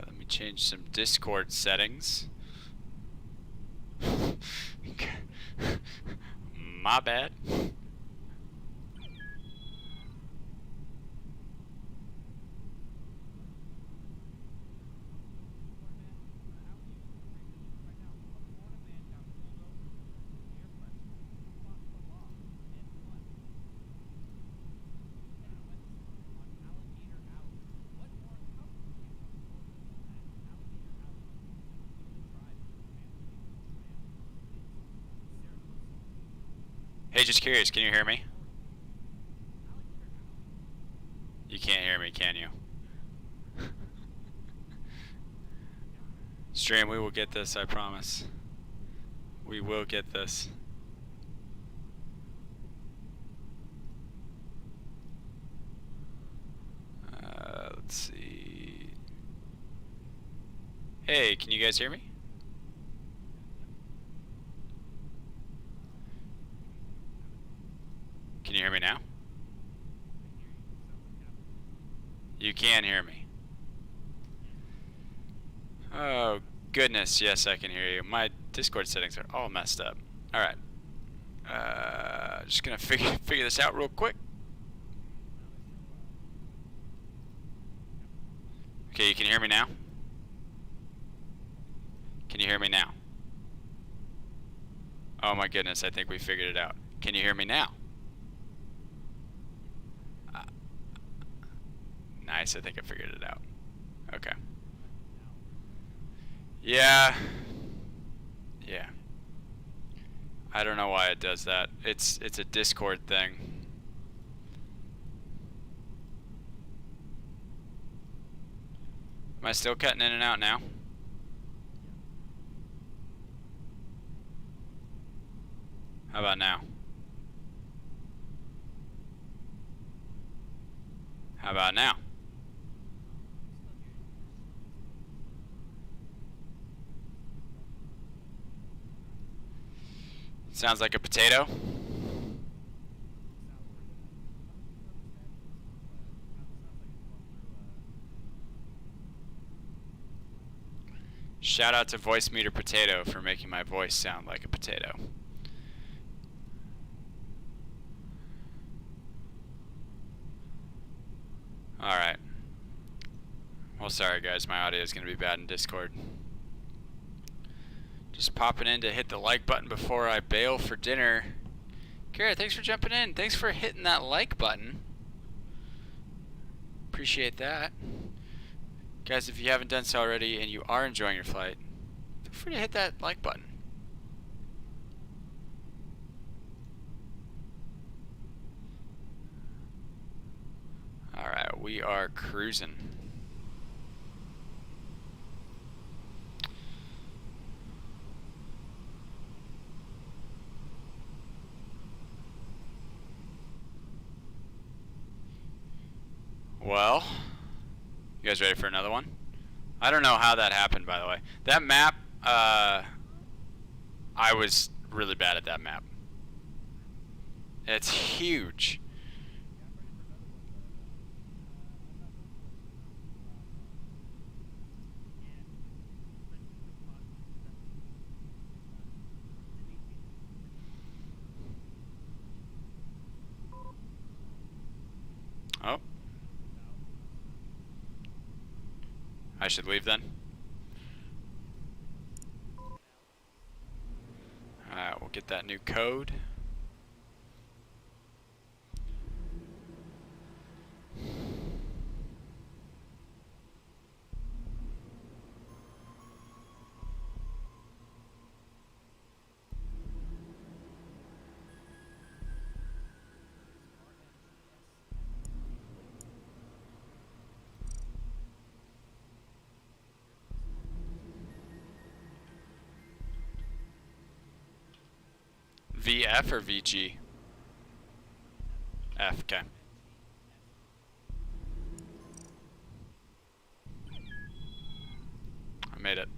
Let me change some Discord settings. My bad. Hey, just curious, can you hear me? You can't hear me, can you? Stream, we will get this, I promise. We will get this. Let's see. Hey, can you guys hear me? Can you hear me now? You can hear me. Oh, goodness, yes, I can hear you. My Discord settings are all messed up. Alright. Just gonna figure this out real quick. Okay, you can hear me now? Can you hear me now? Oh my goodness, I think we figured it out. Can you hear me now? Nice, I think I figured it out. Okay. Yeah. Yeah. I don't know why it does that. It's a Discord thing. Am I still cutting in and out now? How about now? How about now? Sounds like a potato. Shout out to Voice Meter Potato for making my voice sound like a potato. Alright. Well, sorry guys, my audio is going to be bad in Discord. Just popping in to hit the like button before I bail for dinner. Kara, thanks for jumping in. Thanks for hitting that like button. Appreciate that. Guys, if you haven't done so already and you are enjoying your flight, feel free to hit that like button. Alright, we are cruising. Well, you guys ready for another one? I don't know how that happened, by the way. That map, I was really bad at that map. It's huge. I should leave then. Alright, we'll get that new code. VF or VG? F, okay. I made it.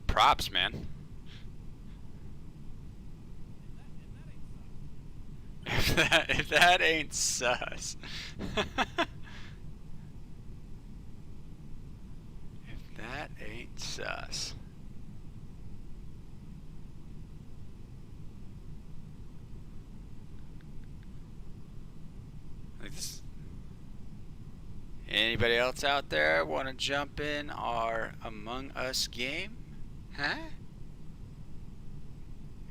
Props, man. If that ain't sus. If that ain't sus. Like this. Anybody else out there want to jump in our Among Us game? Huh?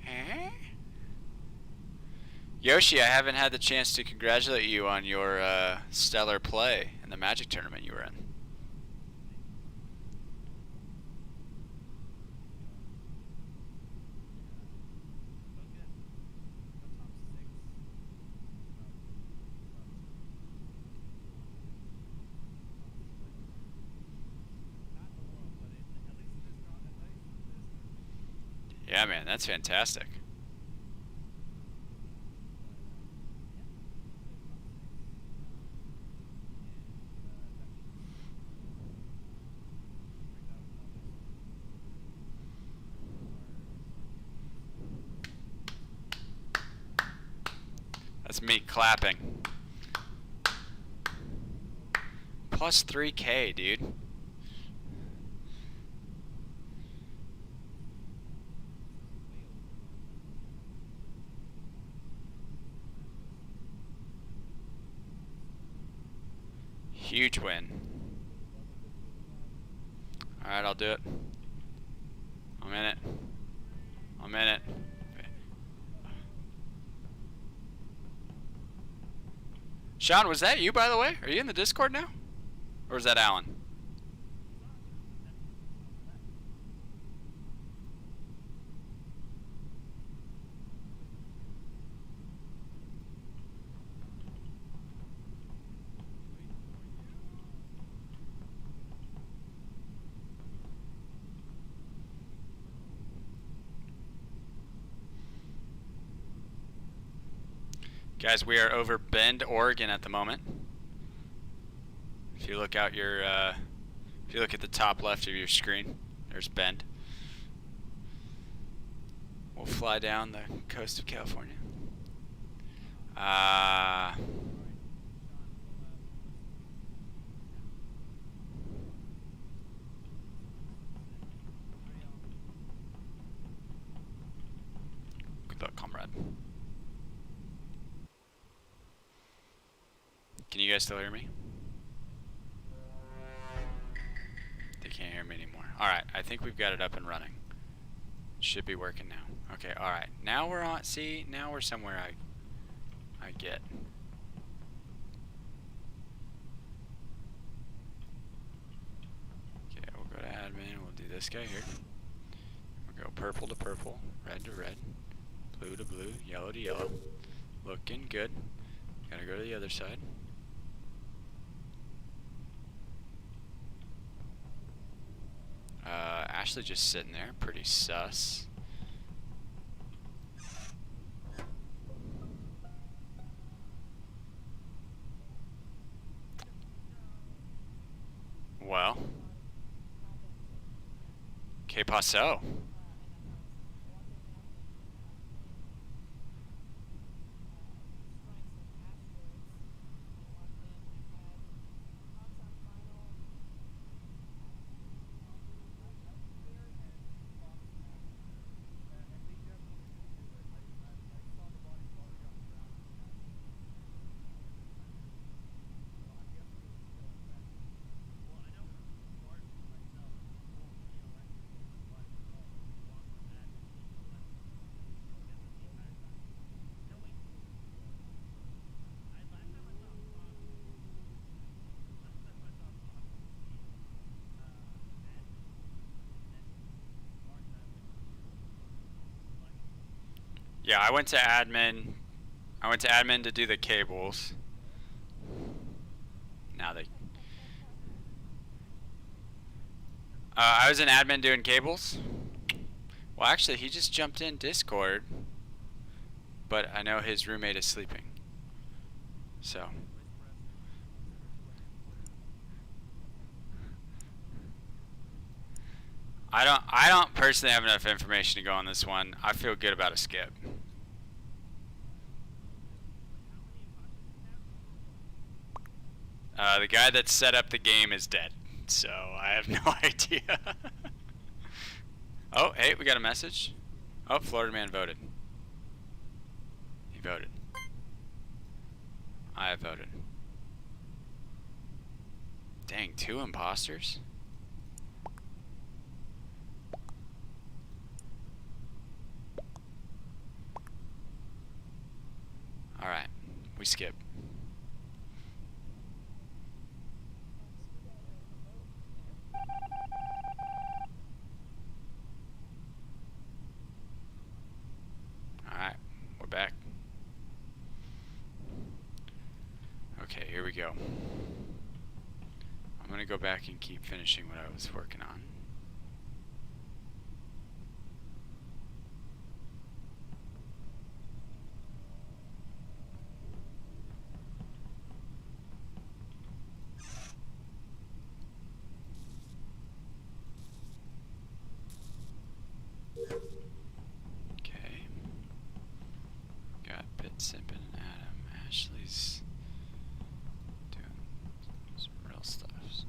Huh? Yoshi, I haven't had the chance to congratulate you on your stellar play in the Magic tournament you were in. Yeah, man, that's fantastic. That's me clapping. Plus 3K, dude. Huge win. Alright, I'll do it. I'm in it. I'm in it. Sean, was that you, by the way? Are you in the Discord now? Or is that Alan? Guys, we are over Bend, Oregon at the moment. If you look out your, if you look at the top left of your screen, there's Bend. We'll fly down the coast of California. Good luck, comrade. Can you guys still hear me? They can't hear me anymore. Alright, I think we've got it up and running. Should be working now. Okay, alright. Now we're on, see, now we're somewhere I get. Okay, we'll go to admin, we'll do this guy here. We'll go purple to purple, red to red, blue to blue, yellow to yellow. Looking good. Gotta go to the other side. Ashley just sitting there, pretty sus. Well. Que paso? Yeah, I went to admin. I went to admin to do the cables. Now they... I was in admin doing cables. Well, actually, he just jumped in Discord. But I know his roommate is sleeping. So... I don't personally have enough information to go on this one. I feel good about a skip. The guy that set up the game is dead, so I have no idea. Oh, hey, we got a message. Oh, Florida man voted. He voted. I have voted. Dang, 2 imposters? Alright, we skip. Alright, we're back. Okay, here we go. I'm gonna go back and keep finishing what I was working on. Okay. Got Bit Simpin and Adam. Ashley's doing some real stuff. So.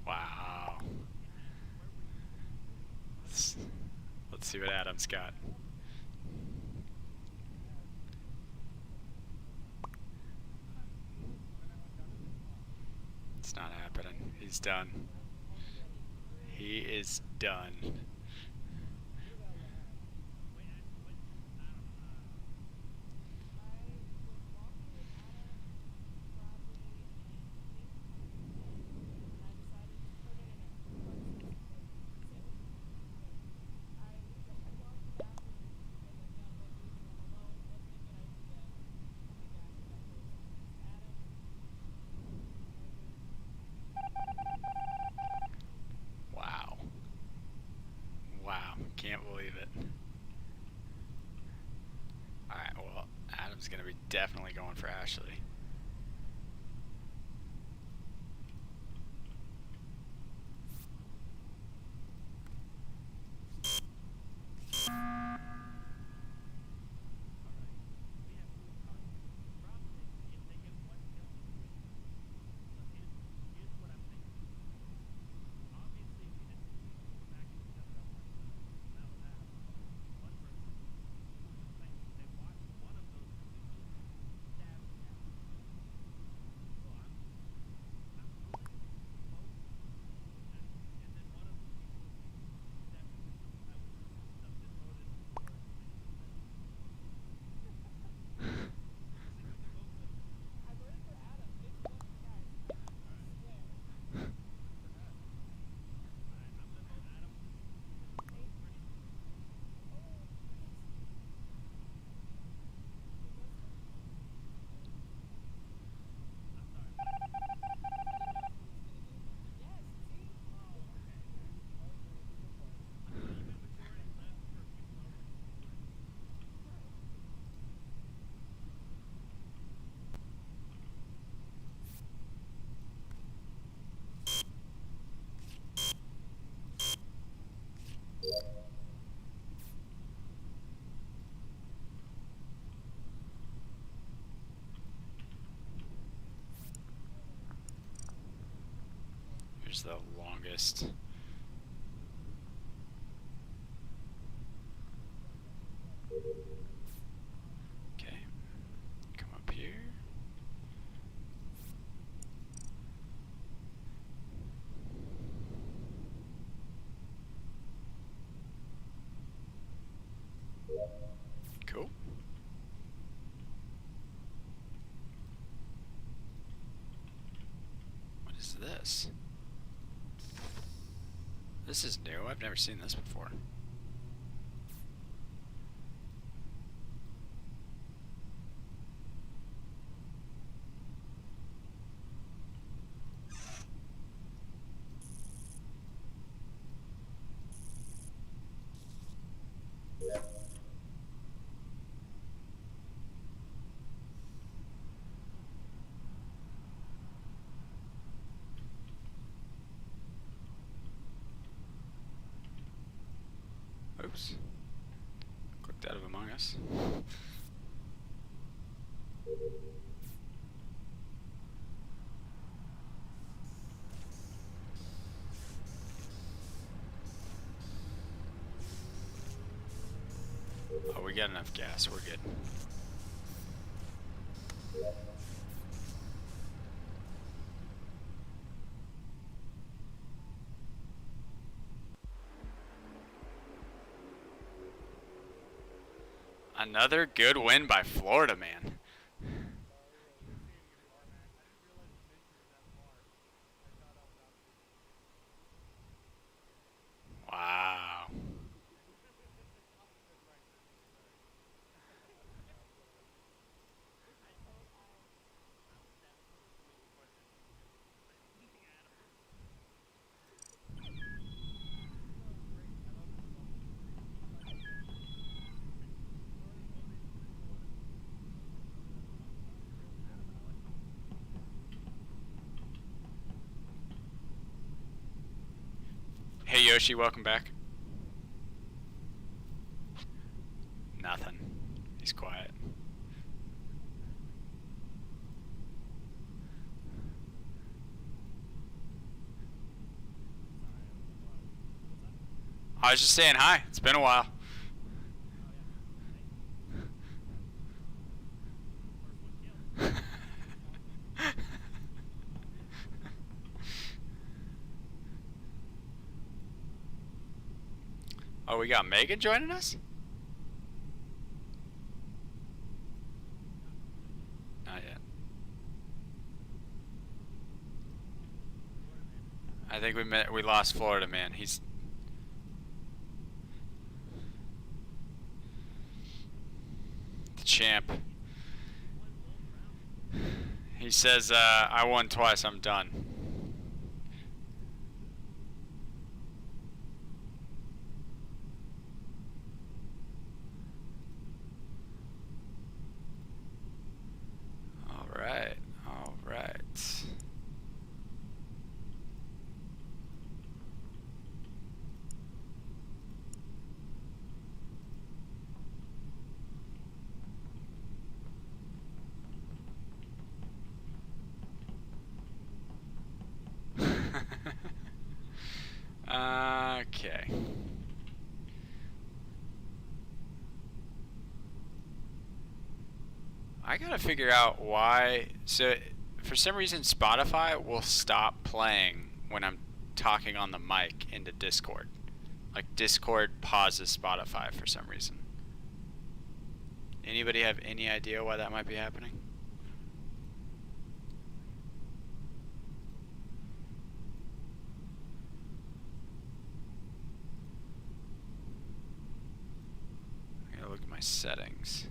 Wow. Let's see what Adam's got. It's not happening. He's done. He is done. Wow. Wow. Can't believe it. Alright, well, Adam's gonna be definitely going for Ashley. Here's the longest. this. This is new. I've never seen this before. Oops. Clicked out of Among Us. Oh, we got enough gas. We're good. Another good win by Florida, man. Wow. Hey Yoshi, welcome back. Nothing. He's quiet. I was just saying hi. It's been a while. Oh, we got Megan joining us? Not yet. I think we lost Florida, man. He's the champ. He says, I won twice, I'm done. Alright, alright. Okay. I gotta figure out why. So, for some reason, Spotify will stop playing when I'm talking on the mic into Discord. Like, Discord pauses Spotify for some reason. Anybody have any idea why that might be happening? I gotta look at my settings.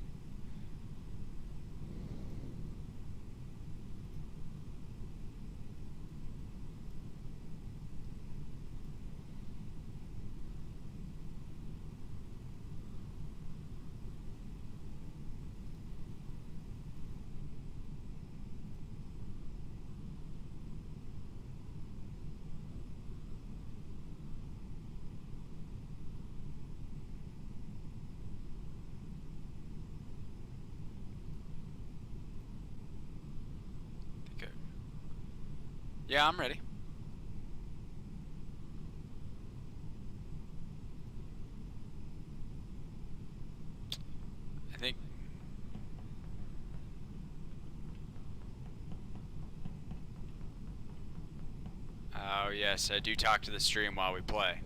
Yeah, I'm ready. I think. Oh, yes, I do talk to the stream while we play.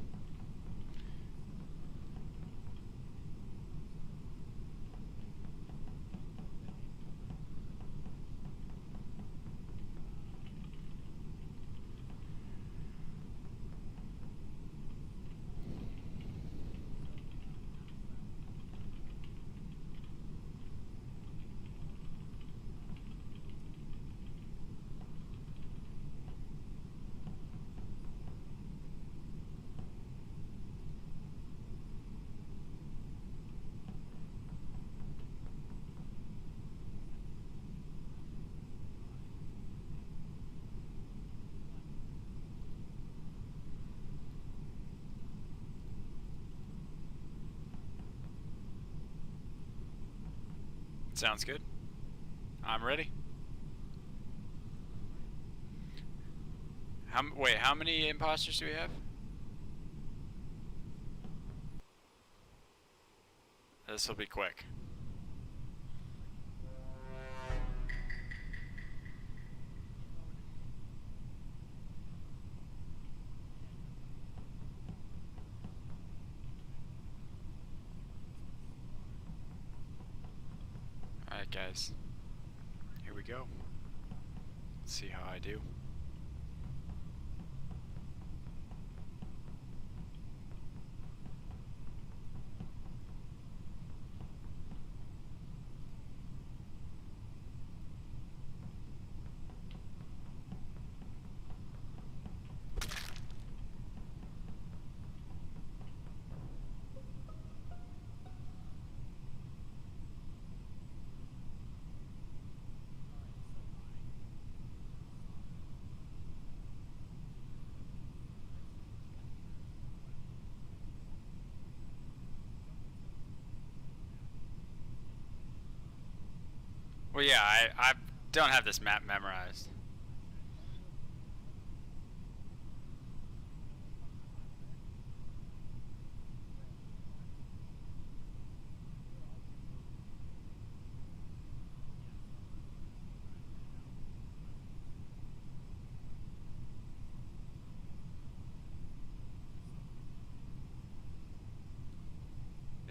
Sounds good. I'm ready. Wait, how many imposters do we have? This will be quick. Alright guys, here we go. Let's see how I do. Well, yeah, I don't have this map memorized.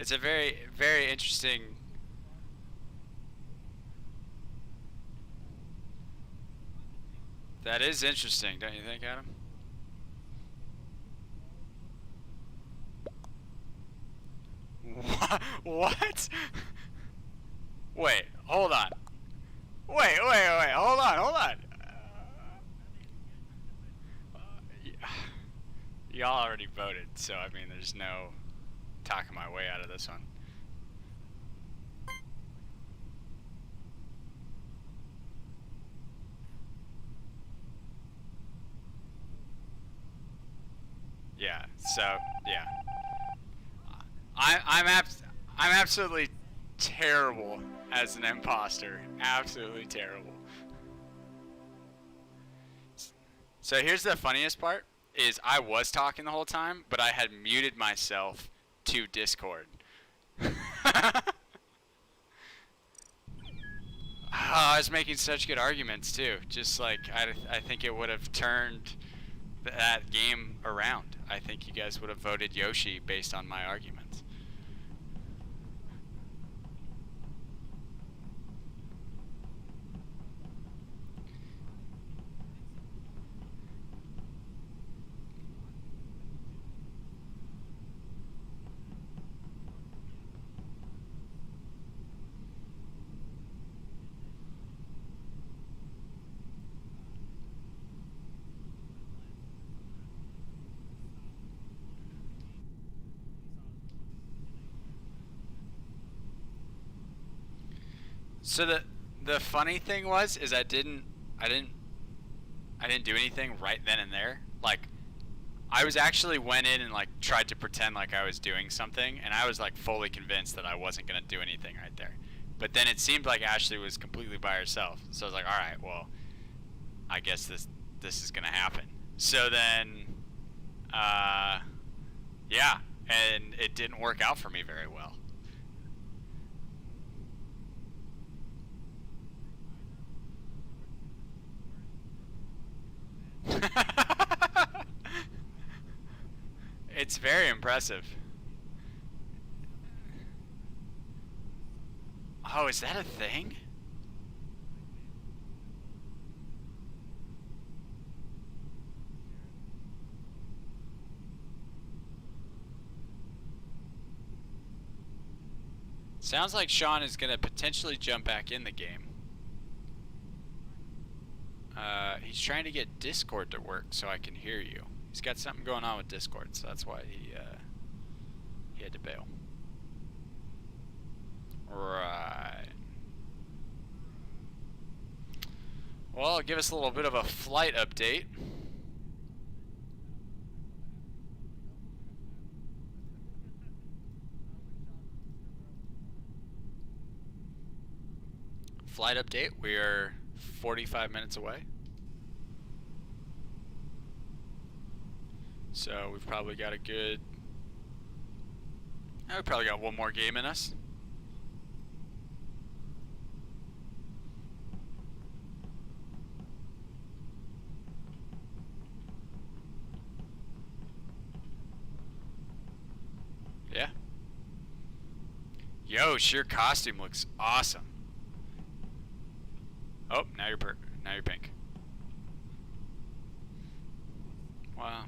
It's a very, very interesting. That is interesting, don't you think, Adam? What? Wait, hold on. Wait, hold on. Y'all already voted, so I mean, there's no talking my way out of this one. Yeah, so yeah, I'm absolutely terrible as an imposter. Absolutely terrible. So here's the funniest part: is I was talking the whole time, but I had muted myself to Discord. I was making such good arguments too. Just like I think it would have turned that game around. I think you guys would have voted Yoshi based on my arguments. So the funny thing was is I didn't do anything right then and there. Like I was actually went in and like tried to pretend like I was doing something, and I was like fully convinced that I wasn't gonna do anything right there. But then it seemed like Ashley was completely by herself, so I was like, all right, well, I guess this is gonna happen. So then, yeah, and it didn't work out for me very well. It's very impressive. Oh, is that a thing? Sounds like Sean is going to potentially jump back in the game. He's trying to get Discord to work so I can hear you. He's got something going on with Discord, so that's why he had to bail. Right. Well, give us a little bit of a flight update. flight update. We are 45 minutes away. So we've probably got a good... we probably got one more game in us. Yeah. Yo, your costume looks awesome. Oh, now you're pink. Wow.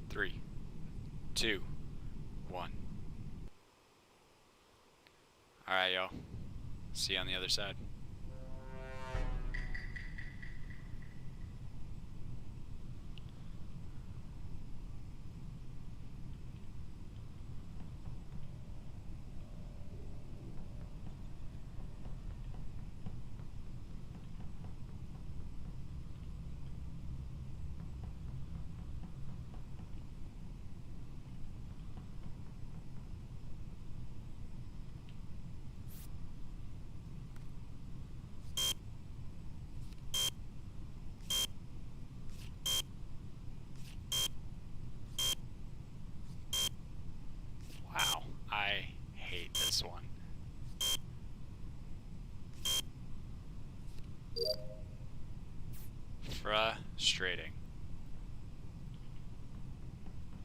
Three, two, one. All right, yo. See you on the other side. Wow, I hate this one. Frustrating.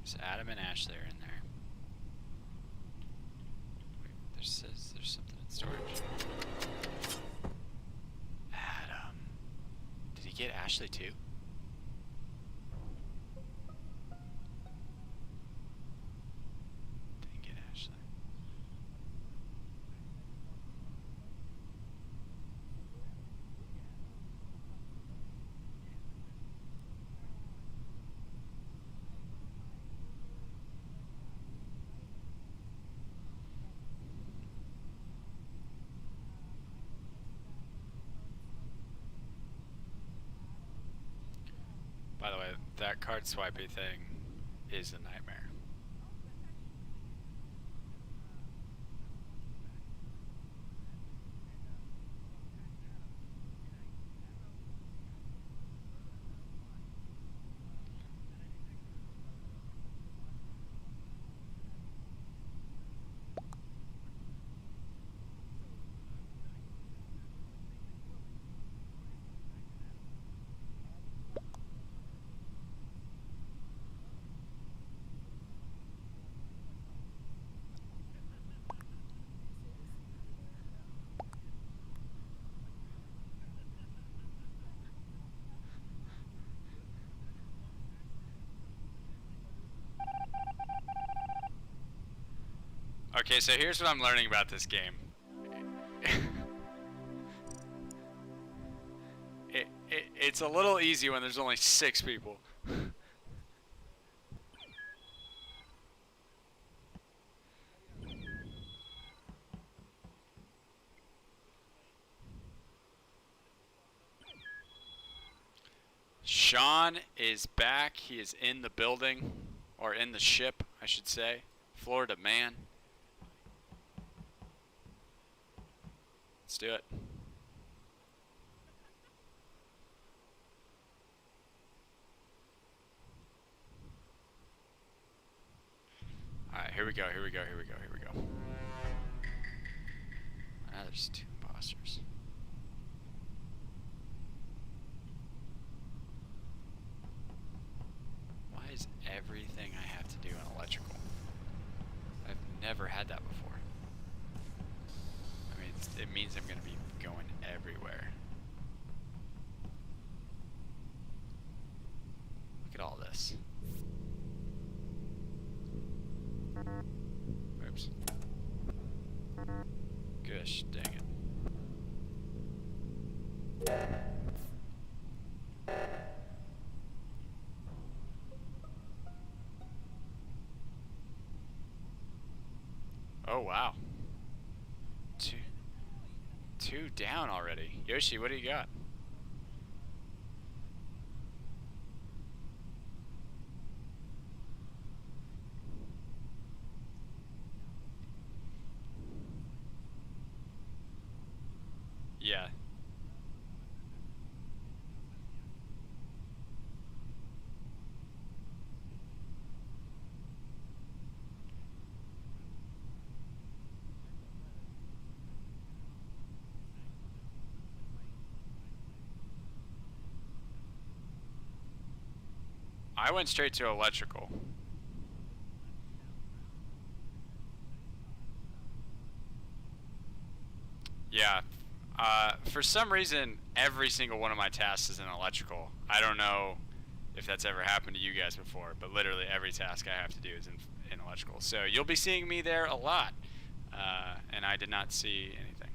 Is Adam and Ashley are in there? Wait, there's something in storage. Adam. Did he get Ashley too? Didn't get Ashley. By the way, that card swipey thing is a nightmare. Okay, so here's what I'm learning about this game. It's a little easy when there's only 6 people. Sean is back. He is in the building, or in the ship, I should say. Florida man. Let's do it. Alright, here we go, here we go, here we go, here we go. Ah, there's 2 imposters. Why is everything I have to do in electrical? I've never had that before. I mean, it means I'm going to be going everywhere. Look at all this. Oops. Gosh, dang it. Oh, wow. Two down already. Yoshi, what do you got? Yeah. I went straight to electrical. Yeah. For some reason, every single one of my tasks is in electrical. I don't know if that's ever happened to you guys before, but literally every task I have to do is in electrical. So you'll be seeing me there a lot. And I did not see anything.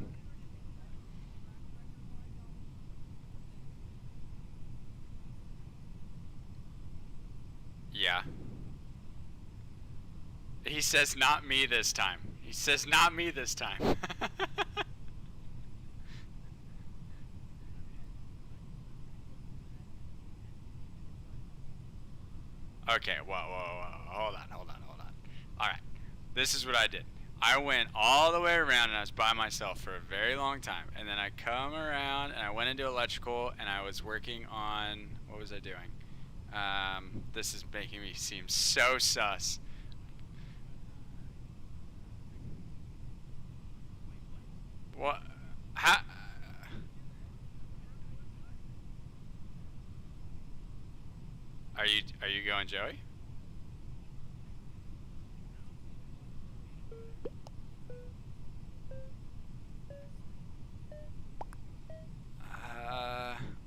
Yeah. He says, not me this time. He says, not me this time. Okay, whoa. Hold on. Alright. This is what I did. I went all the way around and I was by myself for a very long time. And then I come around and I went into electrical and I was working on, what was I doing? This is making me seem so sus. What? How? Are you going, Joey?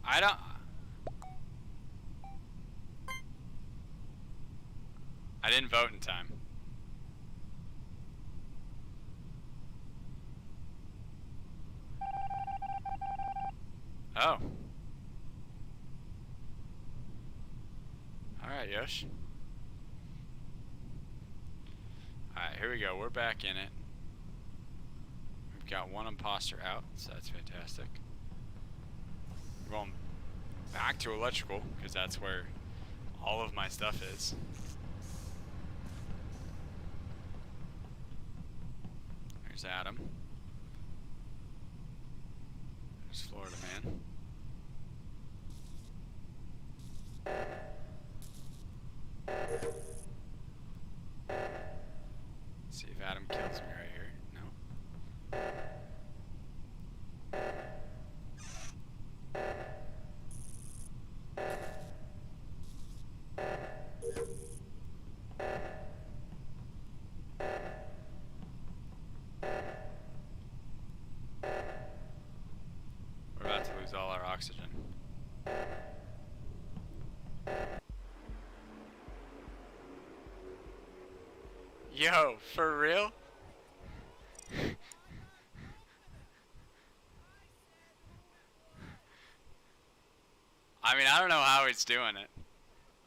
I don't. I didn't vote in time. Oh. Alright, Yosh. Alright, here we go. We're back in it. We've got one imposter out, so that's fantastic. We're going back to electrical, because that's where all of my stuff is. There's Adam. There's Florida Man. Let's see if Adam kills me right here. No. We're about to lose all our oxygen. Yo, for real? I mean, I don't know how he's doing it.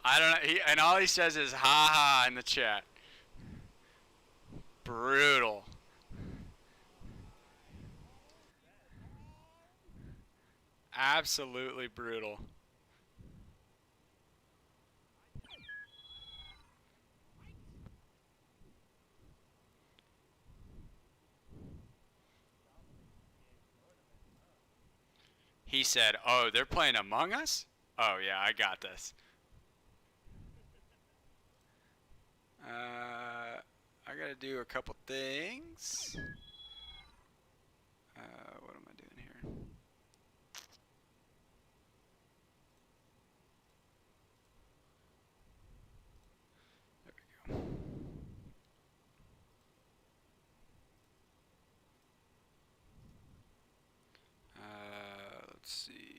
I don't know. And all he says is "ha ha" in the chat. Brutal. Absolutely brutal. He said, "Oh, they're playing Among Us? Oh yeah, I got this." I gotta do a couple things. What am I doing here? There we go. Let's see.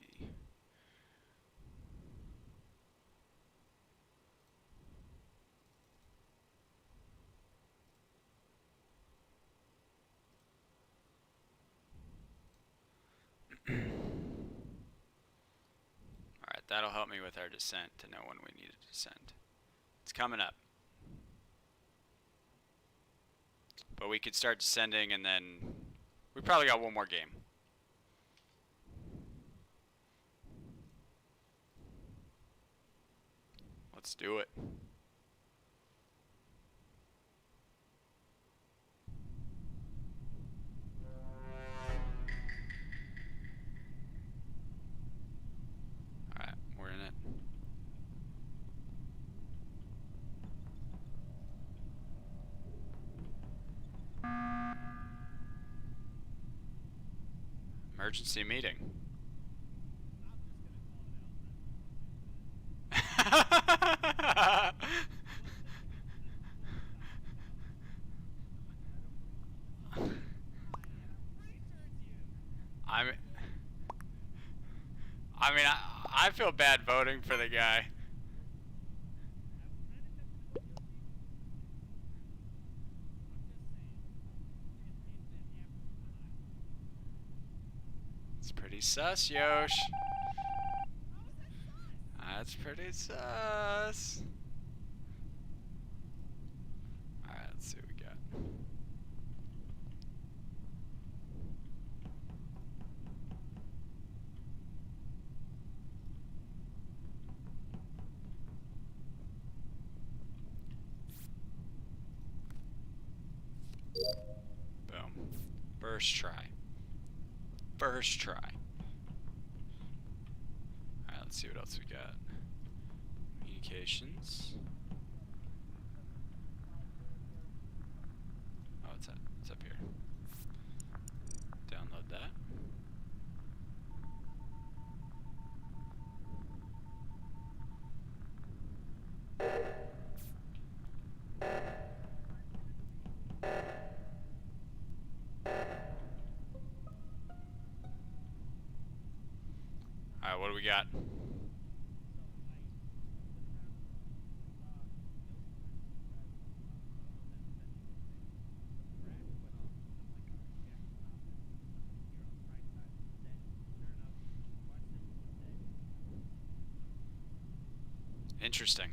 Alright, that'll help me with our descent to know when we need to descend. It's coming up. But we could start descending and then we probably got one more game. Let's do it. emergency meeting. I feel bad voting for the guy. It's pretty sus, Yosh. That's pretty sus. Alright, let's see what we got. Boom. First try. First try. Alright, let's see what else we got. Communications. Oh, what's that? It's up here. Download that. Alright, what do we got? Interesting.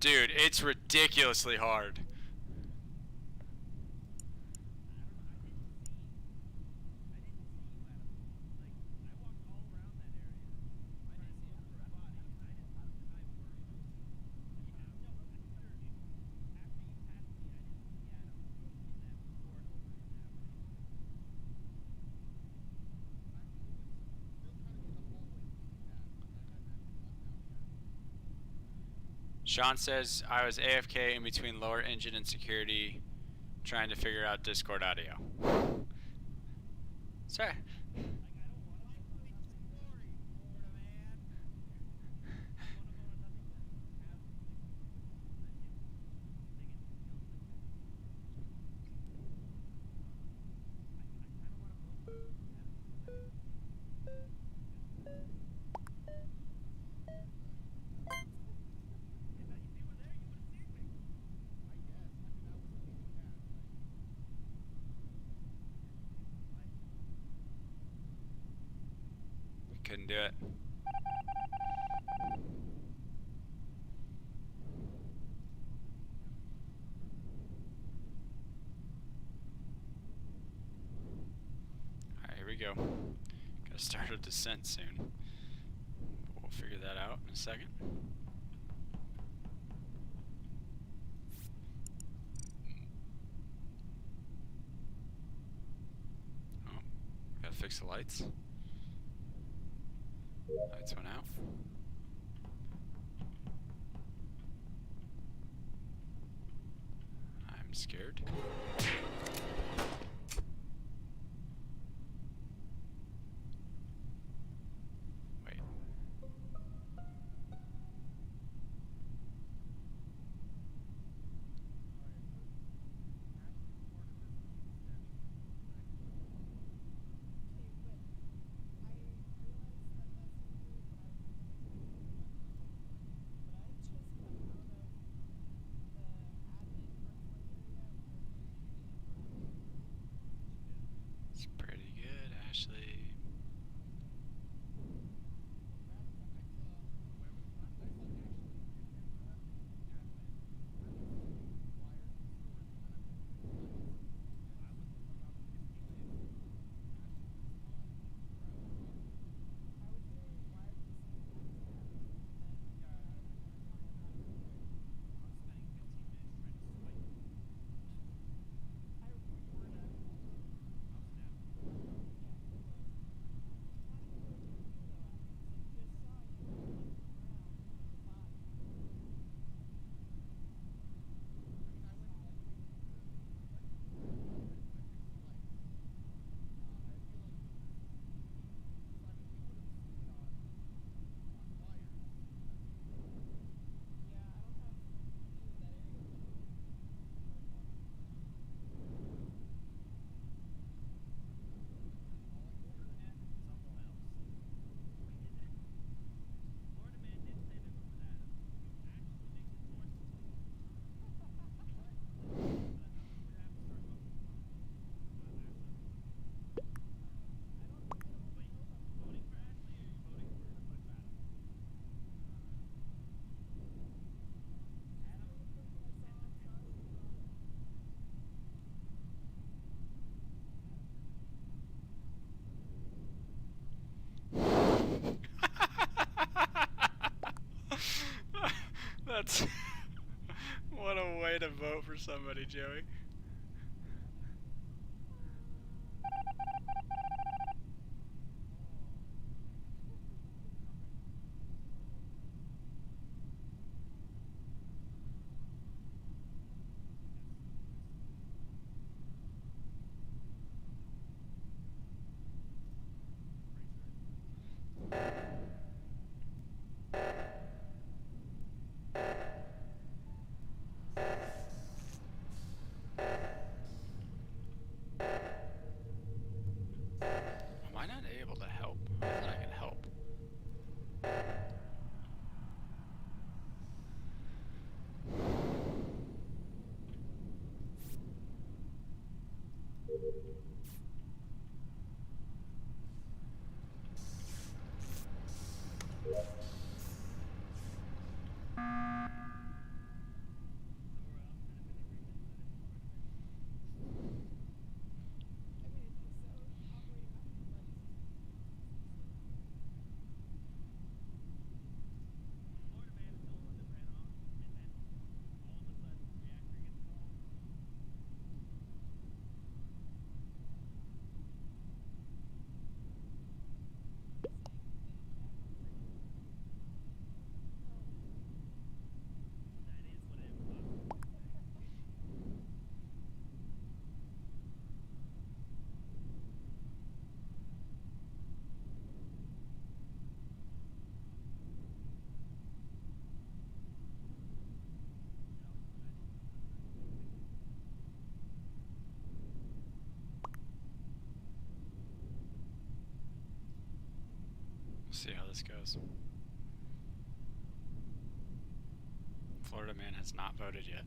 Dude, it's ridiculously hard. Sean says, I was AFK in between lower engine and security trying to figure out Discord audio. Sorry. Couldn't do it. Alright, here we go. Gotta start a descent soon. We'll figure that out in a second. Oh, gotta fix the lights. Lights went out. I'm scared. Wait. That's what a way to vote for somebody, Joey. Am I not able to help? I thought I could help. See how this goes. Florida man has not voted yet.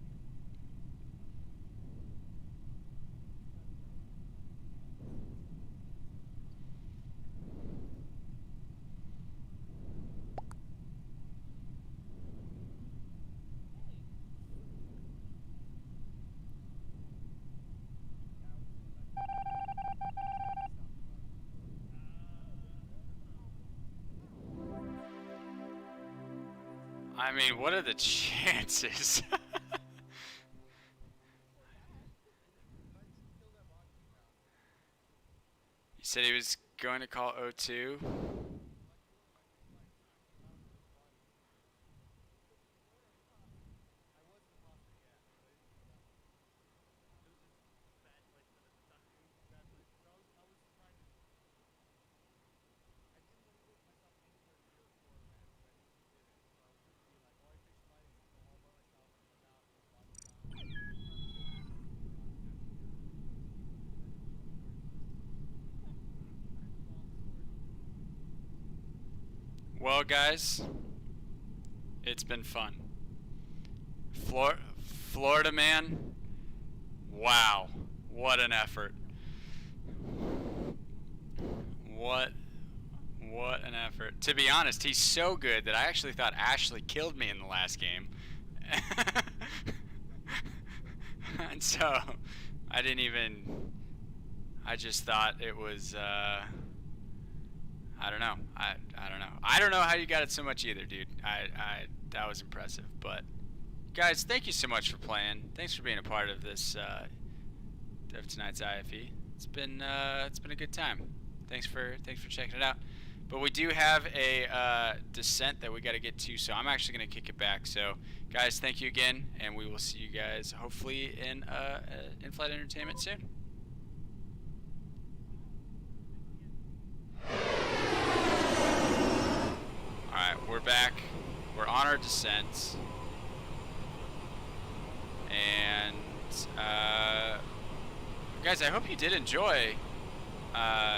I mean, what are the chances? He said he was going to call O2. Well, guys, it's been fun. Florida man, wow, what an effort. What an effort. To be honest, he's so good that I actually thought Ashley killed me in the last game. And so, I just thought it was, I don't know. I don't know. I don't know how you got it so much either, dude. That was impressive. But guys, thank you so much for playing. Thanks for being a part of this of tonight's IFE. It's been a good time. Thanks for checking it out. But we do have a descent that we got to get to, so I'm actually going to kick it back. So guys, thank you again, and we will see you guys hopefully in in-flight entertainment soon. Alright, we're back. We're on our descent. And, guys, I hope you did enjoy, that,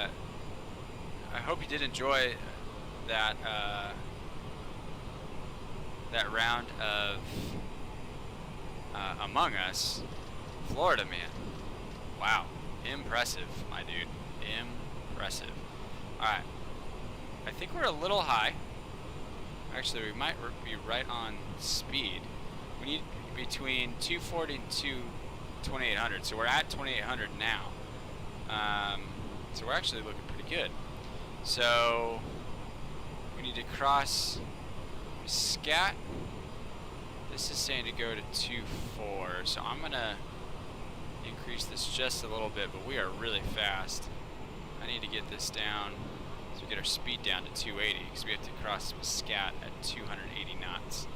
that round of, Among Us. Florida man. Wow. Impressive, my dude. Impressive. Alright. I think we're a little high. Actually, we might be right on speed. We need between 240 and 2800, so we're at 2800 now. So we're actually looking pretty good. So we need to cross Scat, This is saying to go to 2.4, so I'm gonna increase this just a little bit, but we are really fast. I need to get this down, so we get our speed down to 280, because we have to cross Scat at 280 knots.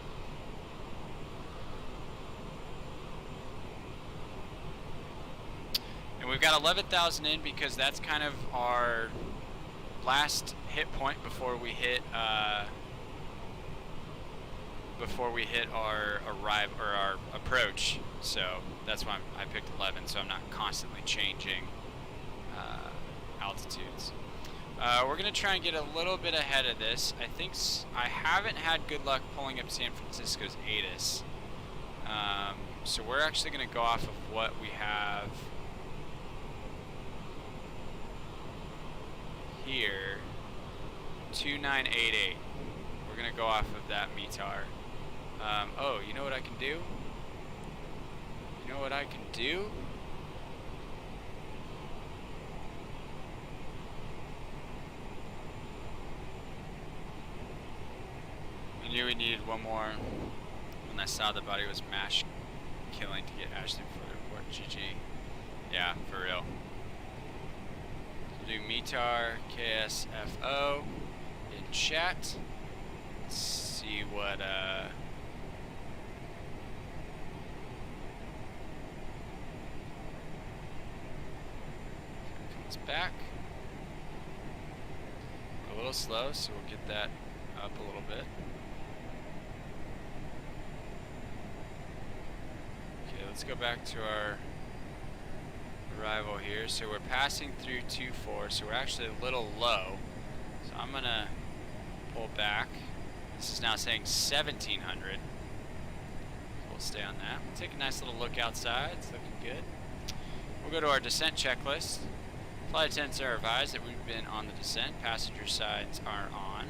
And we've got 11,000 in because that's kind of our last hit point before we hit our arrive or our approach. So that's why I picked 11, so I'm not constantly changing altitudes. We're gonna try and get a little bit ahead of this. I haven't had good luck pulling up San Francisco's ATIS. So we're actually gonna go off of what we have here, 2988. We're gonna go off of that METAR. Oh, you know what I can do? You know what I can do? I knew we needed one more when I saw the body was mash killing to get Ashley before the report. GG. Yeah, for real. Do METAR KSFO in chat. Let's see what comes back. A little slow, so we'll get that up a little bit. Okay, let's go back to our arrival here. So we're passing through 2.4, so we're actually a little low. So I'm gonna pull back. This is now saying 1700. So we'll stay on that. We'll take a nice little look outside. It's looking good. We'll go to our descent checklist. Flight attendants are advised that we've been on the descent. Passenger sides are on.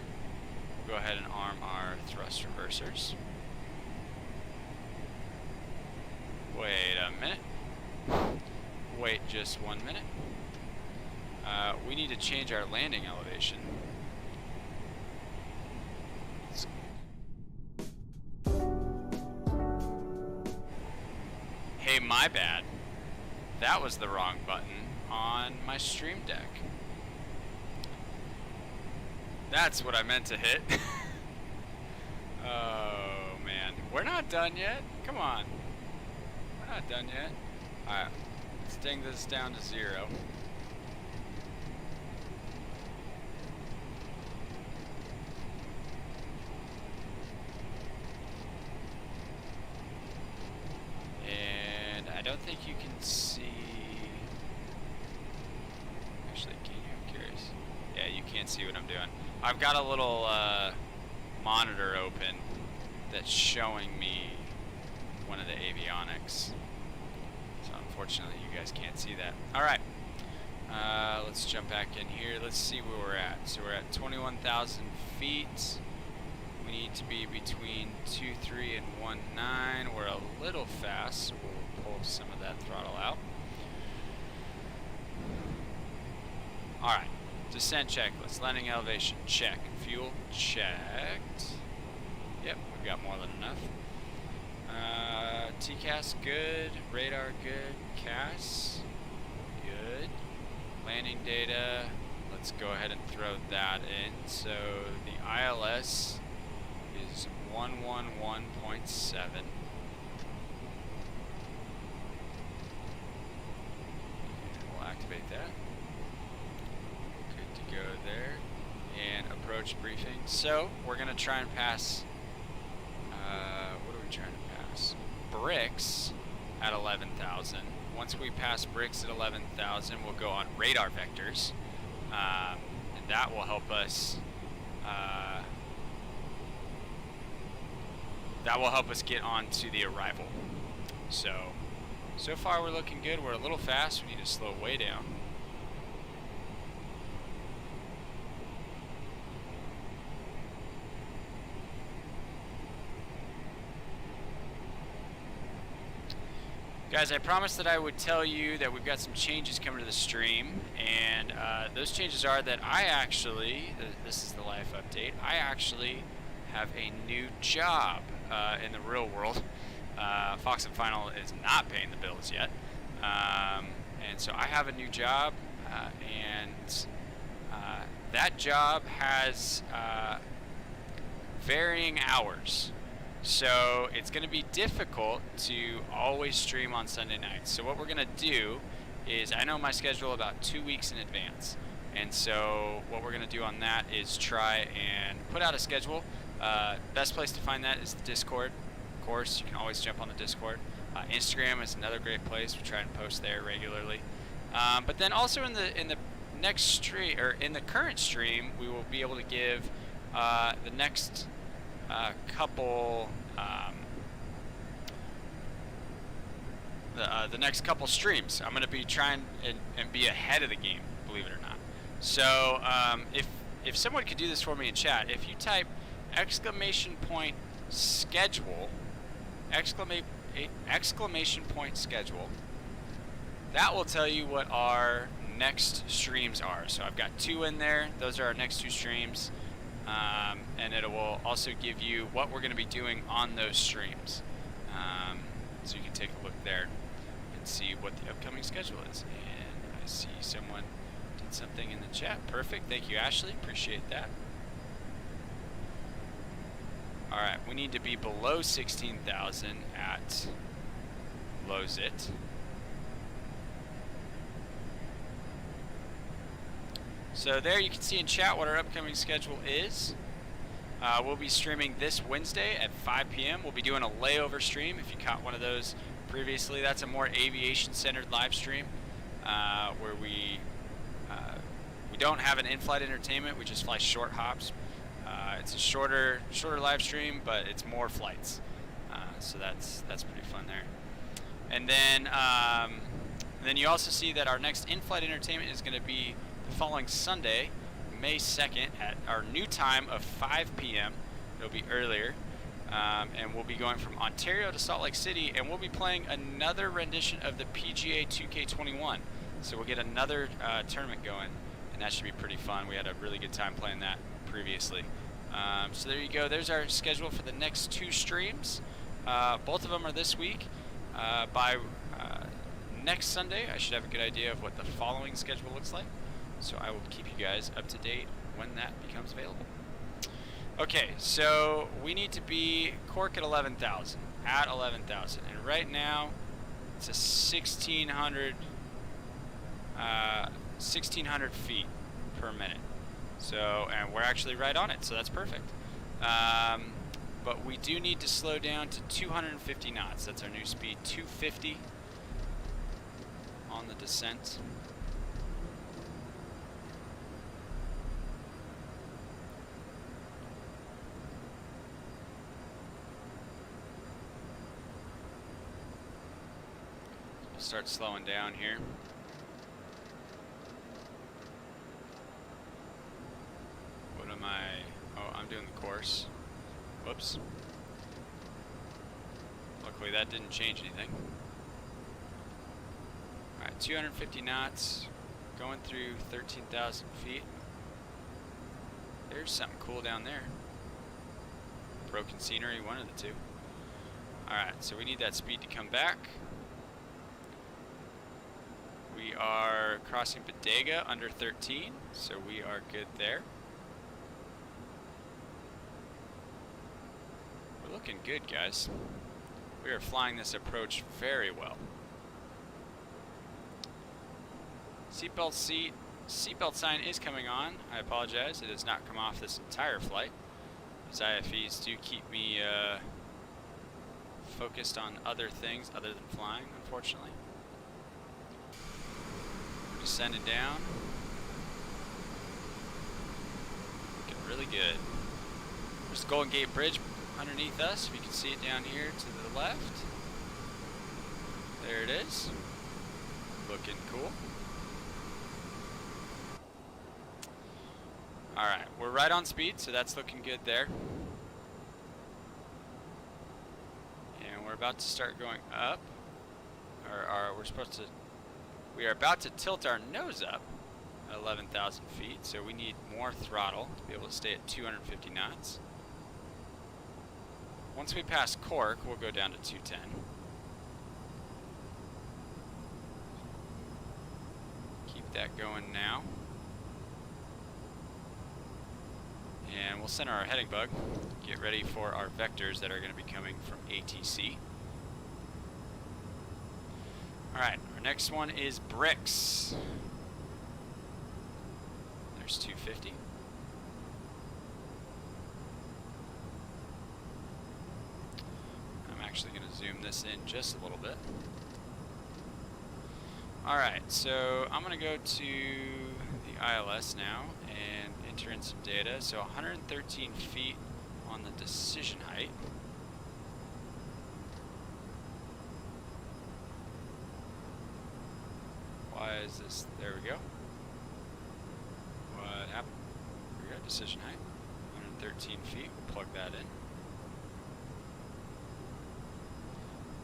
We'll go ahead and arm our thrust reversers. Wait a minute. Wait just 1 minute. We need to change our landing elevation. Hey, my bad. That was the wrong button on my Stream Deck. That's what I meant to hit. Oh, man. We're not done yet. Come on. We're not done yet. Alright. Let's ding this down to 0. And I don't think you can see... Actually, can you? I'm curious. Yeah, you can't see what I'm doing. I've got a little monitor open that's showing me one of the avionics. So unfortunately, you guys can't see that. All right, let's jump back in here. Let's see where we're at. So we're at 21,000 feet. We need to be between 2.3 and 1.9. We're a little fast, so we'll pull some of that throttle out. All right, descent checklist, landing elevation, check. Fuel, checked. Yep, we've got more than enough. TCAS, good. Radar, good. CAS, good. Landing data, let's go ahead and throw that in. So the ILS is 111.7. We'll activate that. Good to go there. And approach briefing. So we're going to try and pass, what are we trying to pass? Bricks at 11,000. Once we pass Bricks at 11,000, we'll go on radar vectors. And that will help us get on to the arrival. So far we're looking good. We're a little fast. We need to slow way down. Guys, I promised that I would tell you that we've got some changes coming to the stream, and those changes are that I actually, this is the life update, I actually have a new job. in the real world. Fox and Final is not paying the bills yet. And so I have a new job, and that job has varying hours. So it's going to be difficult to always stream on Sunday nights. So what we're going to do is, I know my schedule about 2 weeks in advance. And so what we're going to do on that is try and put out a schedule. Best place to find that is the Discord. Of course, you can always jump on the Discord. Instagram is another great place. We try and post there regularly. But then also in the next stream, or in the current stream, we will be able to give the next couple the next couple streams. I'm going to be trying and be ahead of the game, believe it or not. So if someone could do this for me in chat, if you type !schedule, !schedule, that will tell you what our next streams are. So I've got 2 in there. Those are our next 2 streams. And it will also give you what we're going to be doing on those streams. So you can take a look there and see what the upcoming schedule is. And I see someone did something in the chat. Perfect. Thank you, Ashley. Appreciate that. All right, we need to be below 16,000 at Lowzit. So there you can see in chat what our upcoming schedule is. We'll be streaming this Wednesday at 5 p.m. We'll be doing a layover stream. If you caught one of those previously, that's a more aviation-centered live stream where we don't have an in-flight entertainment. We just fly short hops. It's a shorter live stream, but it's more flights. So that's pretty fun there. And then you also see that our next in-flight entertainment is going to be the following Sunday, May 2nd, at our new time of 5 p.m. It'll be earlier. And we'll be going from Ontario to Salt Lake City, and we'll be playing another rendition of the PGA 2K21. So we'll get another tournament going, and that should be pretty fun. We had a really good time playing that previously. So there you go. There's our schedule for the next 2 streams. Both of them are this week. By next Sunday, I should have a good idea of what the following schedule looks like. So I will keep you guys up to date when that becomes available. Okay, so we need to be Cork at 11,000, and right now it's a 1,600 feet per minute. So, and we're actually right on it, so that's perfect. But we do need to slow down to 250 knots. That's our new speed, 250 on the descent. Start slowing down here. What am I? Oh, I'm doing the course. Whoops. Luckily that didn't change anything. Alright, 250 knots, going through 13,000 feet. There's something cool down there. Broken scenery, one of the two. Alright, so we need that speed to come back. We are crossing Bodega under 13, so we are good there. We're looking good, guys. We are flying this approach very well. Seatbelt sign is coming on. I apologize, it has not come off this entire flight. These IFEs do keep me focused on other things other than flying, unfortunately. Descending down. Looking really good. There's the Golden Gate Bridge underneath us. We can see it down here to the left. There it is. Looking cool. Alright, we're right on speed, so that's looking good there. And we're about to start going up. We are about to tilt our nose up at 11,000 feet, so we need more throttle to be able to stay at 250 knots. once we pass Cork, we'll go down to 210. Keep that going now. And we'll center our heading bug. Get ready for our vectors that are going to be coming from ATC. Alright, our next one is bricks. There's 250. I'm actually going to zoom this in just a little bit. Alright, so I'm going to go to the ILS now and enter in some data. So 113 feet on the decision height. Why is this? There we go. What happened? We got decision height. 113 feet. We'll plug that in.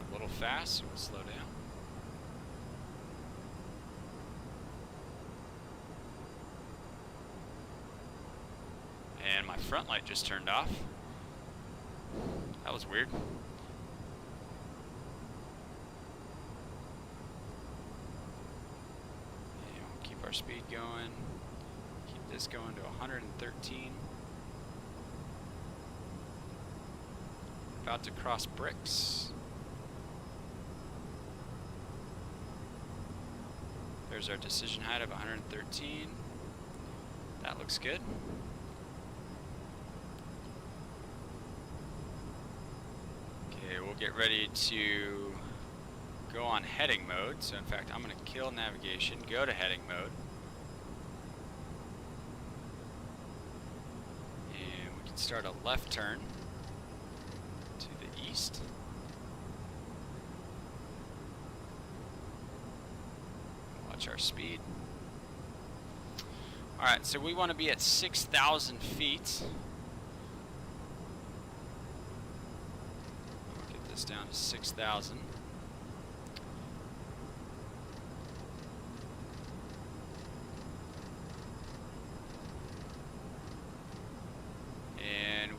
A little fast, so we'll slow down. And my front light just turned off. That was weird. Our speed going, keep this going to 113. About to cross bricks. There's our decision height of 113. That looks good. Okay, we'll get ready to go on heading mode. So in fact, I'm going to kill navigation, go to heading mode. And we can start a left turn to the east. Watch our speed. Alright, so we want to be at 6,000 feet. I'll get this down to 6,000.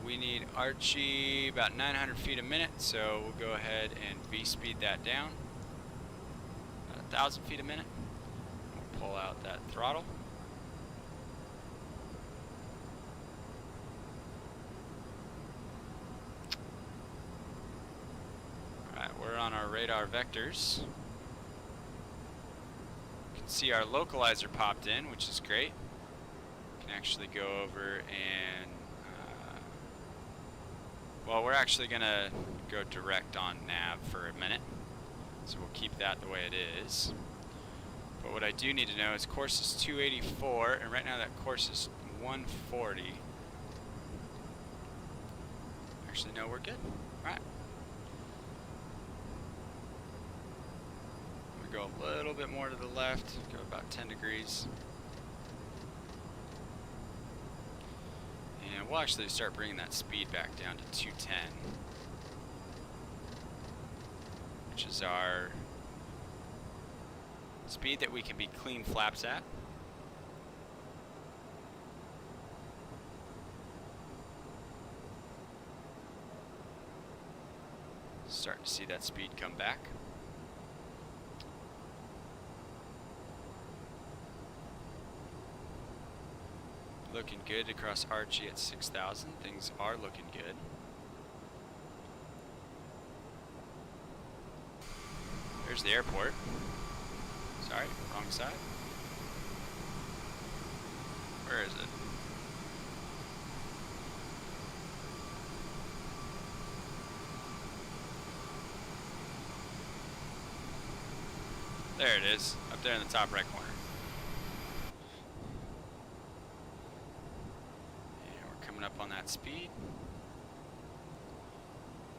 We need Archie about 900 feet a minute, so we'll go ahead and V-speed that down. About 1,000 feet a minute. We'll pull out that throttle. Alright, we're on our radar vectors. You can see our localizer popped in, which is great. We can actually go over and well, we're actually going to go direct on nav for a minute, so we'll keep that the way it is. But what I do need to know is course is 284, and right now that course is 140. Actually, no, we're good. Alright. We go a little bit more to the left, go about 10 degrees. And we'll actually start bringing that speed back down to 210, which is our speed that we can be clean flaps at. Starting to see that speed come back. Looking good across Archie at 6,000. Things are looking good. There's the airport. Sorry, wrong side. Where is it? There it is, up there in the top right corner. Up on that speed,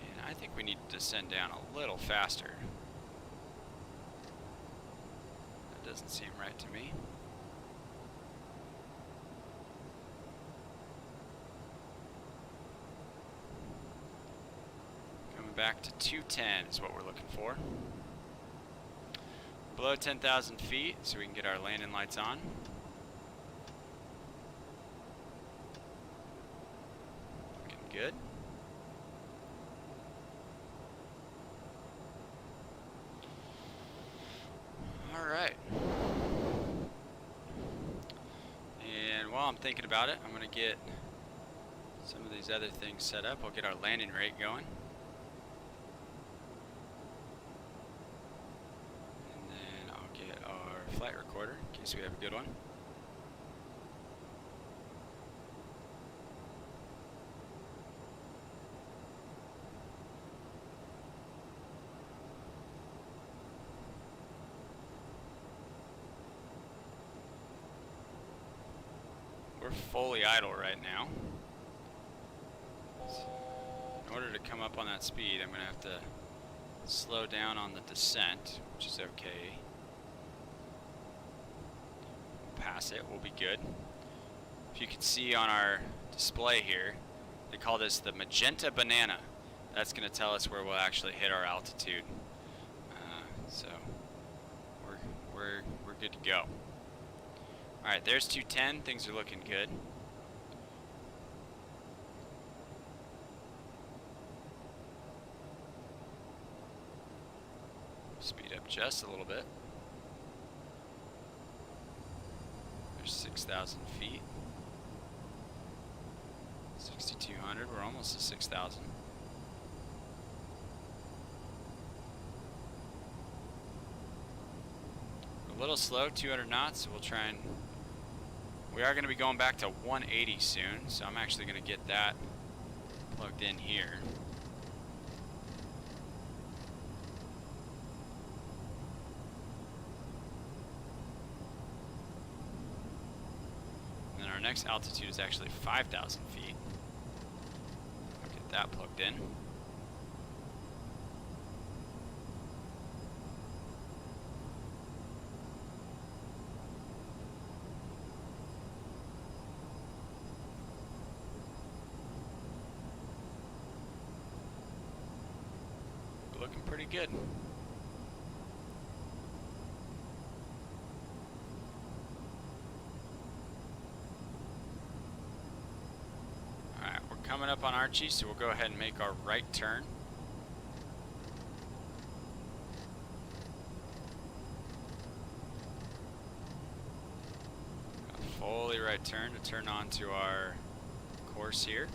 and I think we need to descend down a little faster. That doesn't seem right to me. Coming back to 210 is what we're looking for. Below 10,000 feet, so we can get our landing lights on. Good. while I'm thinking about it, I'm going to get some of these other things set up. I'll get our landing rate going. And then I'll get our flight recorder in case we have a good one. We're fully idle right now. So in order to come up on that speed, I'm going to have to slow down on the descent, which is okay. We'll pass it, we'll be good. If you can see on our display here, they call this the magenta banana. That's going to tell us where we'll actually hit our altitude. So we're good to go. Alright, there's 210. Things are looking good. Speed up just a little bit. There's 6,000 feet. 6,200. We're almost to 6,000. A little slow, 200 knots, so we'll try and... We are going to be going back to 180 soon, so I'm actually going to get that plugged in here. And then our next altitude is actually 5,000 feet. I'll get that plugged in. Looking pretty good. Alright, we're coming up on Archie, so we'll go ahead and make our right turn. A fully right turn to turn onto our course here.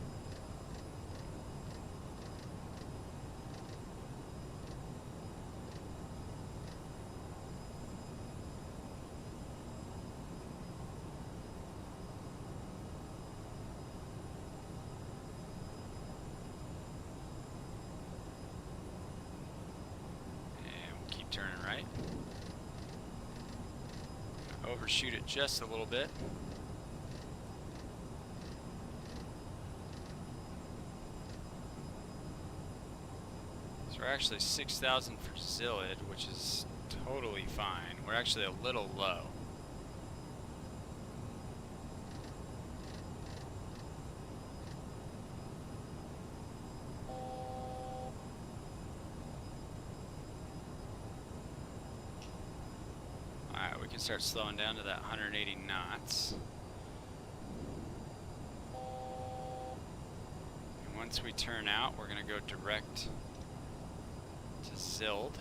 Turning right. Overshoot it just a little bit. So we're actually 6,000 for Zillid, which is totally fine. We're actually a little low. We can start slowing down to that 180 knots. And once we turn out, we're going to go direct to Zild.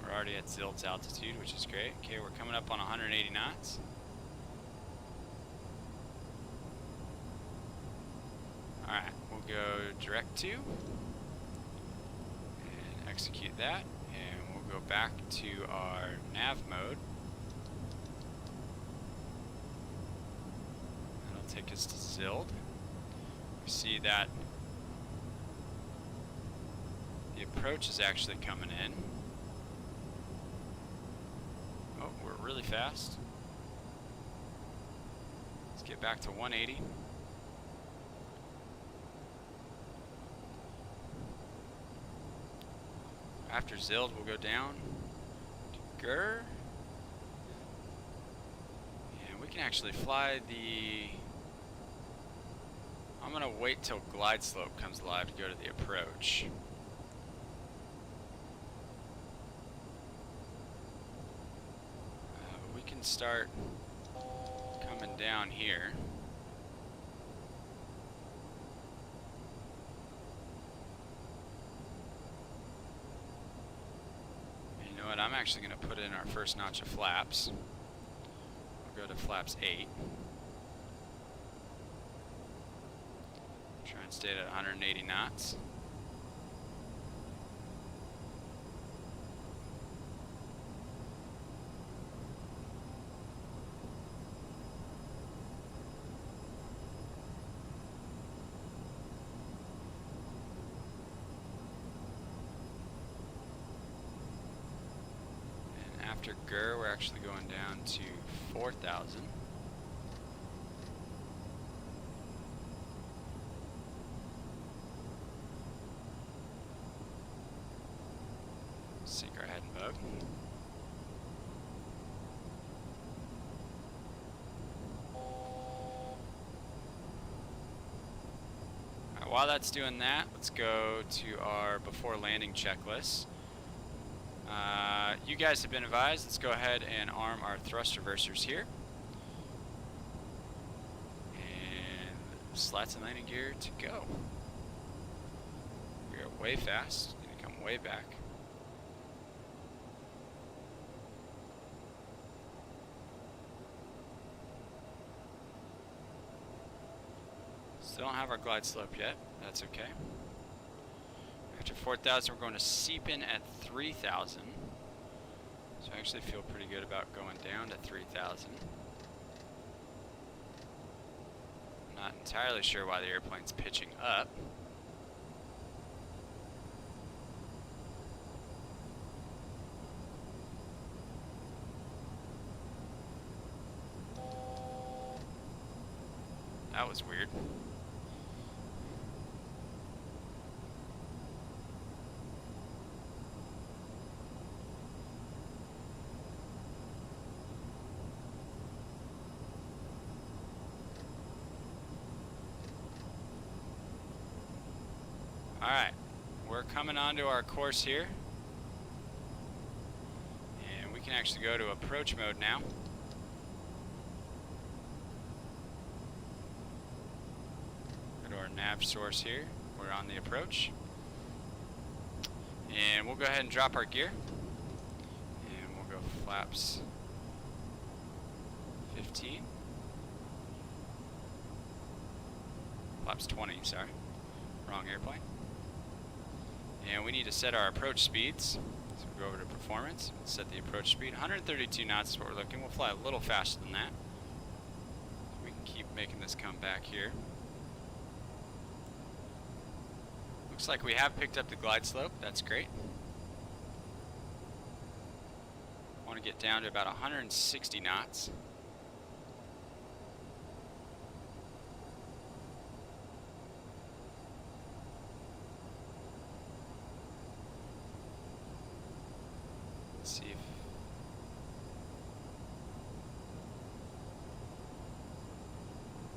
We're already at Zild's altitude, which is great. Okay, we're coming up on 180 knots. Alright, we'll go direct to and execute that, and we'll go back to our nav mode. That'll take us to Zild. We see that the approach is actually coming in. Oh, we're really fast. Let's get back to 180. After Zild, we'll go down to Gur. And we can actually fly the... I'm going to wait till glide slope comes live to go to the approach. We can start coming down here. actually going to put in our first notch of flaps. We'll go to flaps 8. Try and stay at 180 knots. After GER, we're actually going down to 4,000. Sink our head and boat. Alright, while that's doing that, let's go to our before landing checklist. You guys have been advised, let's go ahead and arm our thrust reversers here. And slats and landing gear to go. We are way fast, need to come way back. Still don't have our glide slope yet, that's okay. After 4,000, we're going to seep in at 3,000. So I actually feel pretty good about going down to 3,000. I'm not entirely sure why the airplane's pitching up. That was weird. Alright, we're coming onto our course here, and we can actually go to approach mode now. Go to our nav source here, we're on the approach, and we'll go ahead and drop our gear, and we'll go flaps 15, flaps 20, sorry, wrong airplane. And we need to set our approach speeds. So we'll go over to performance, set the approach speed. 132 knots is what we're looking. We'll fly a little faster than that. We can keep making this come back here. Looks like we have picked up the glide slope. That's great. I want to get down to about 160 knots.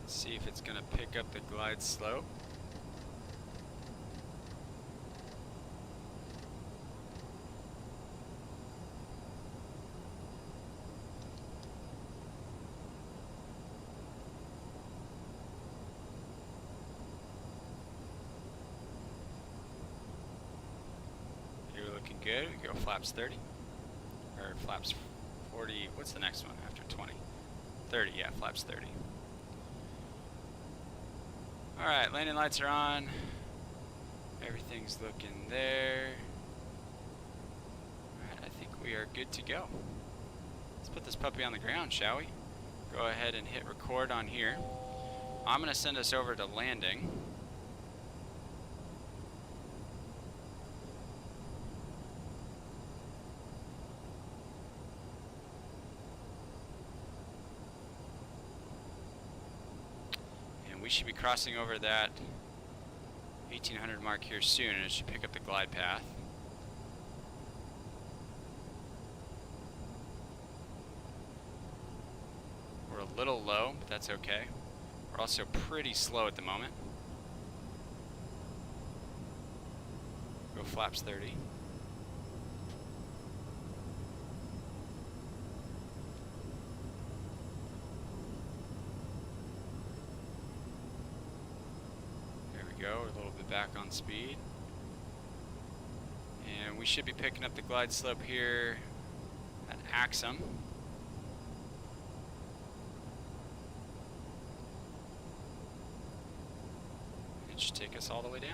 See if it's going to pick up the glide slope. You're looking good. We go flaps 30 or flaps 40. What's the next one after 20? 30, yeah, flaps 30. Alright, landing lights are on. Everything's looking there. Alright, I think we are good to go. Let's put this puppy on the ground, shall we? Go ahead and hit record on here. I'm going to send us over to landing. We should be crossing over that 1800 mark here soon, and it should pick up the glide path. We're a little low, but that's okay. We're also pretty slow at the moment. Go flaps 30. Go a little bit back on speed, and we should be picking up the glide slope here axe them. It should take us all the way down.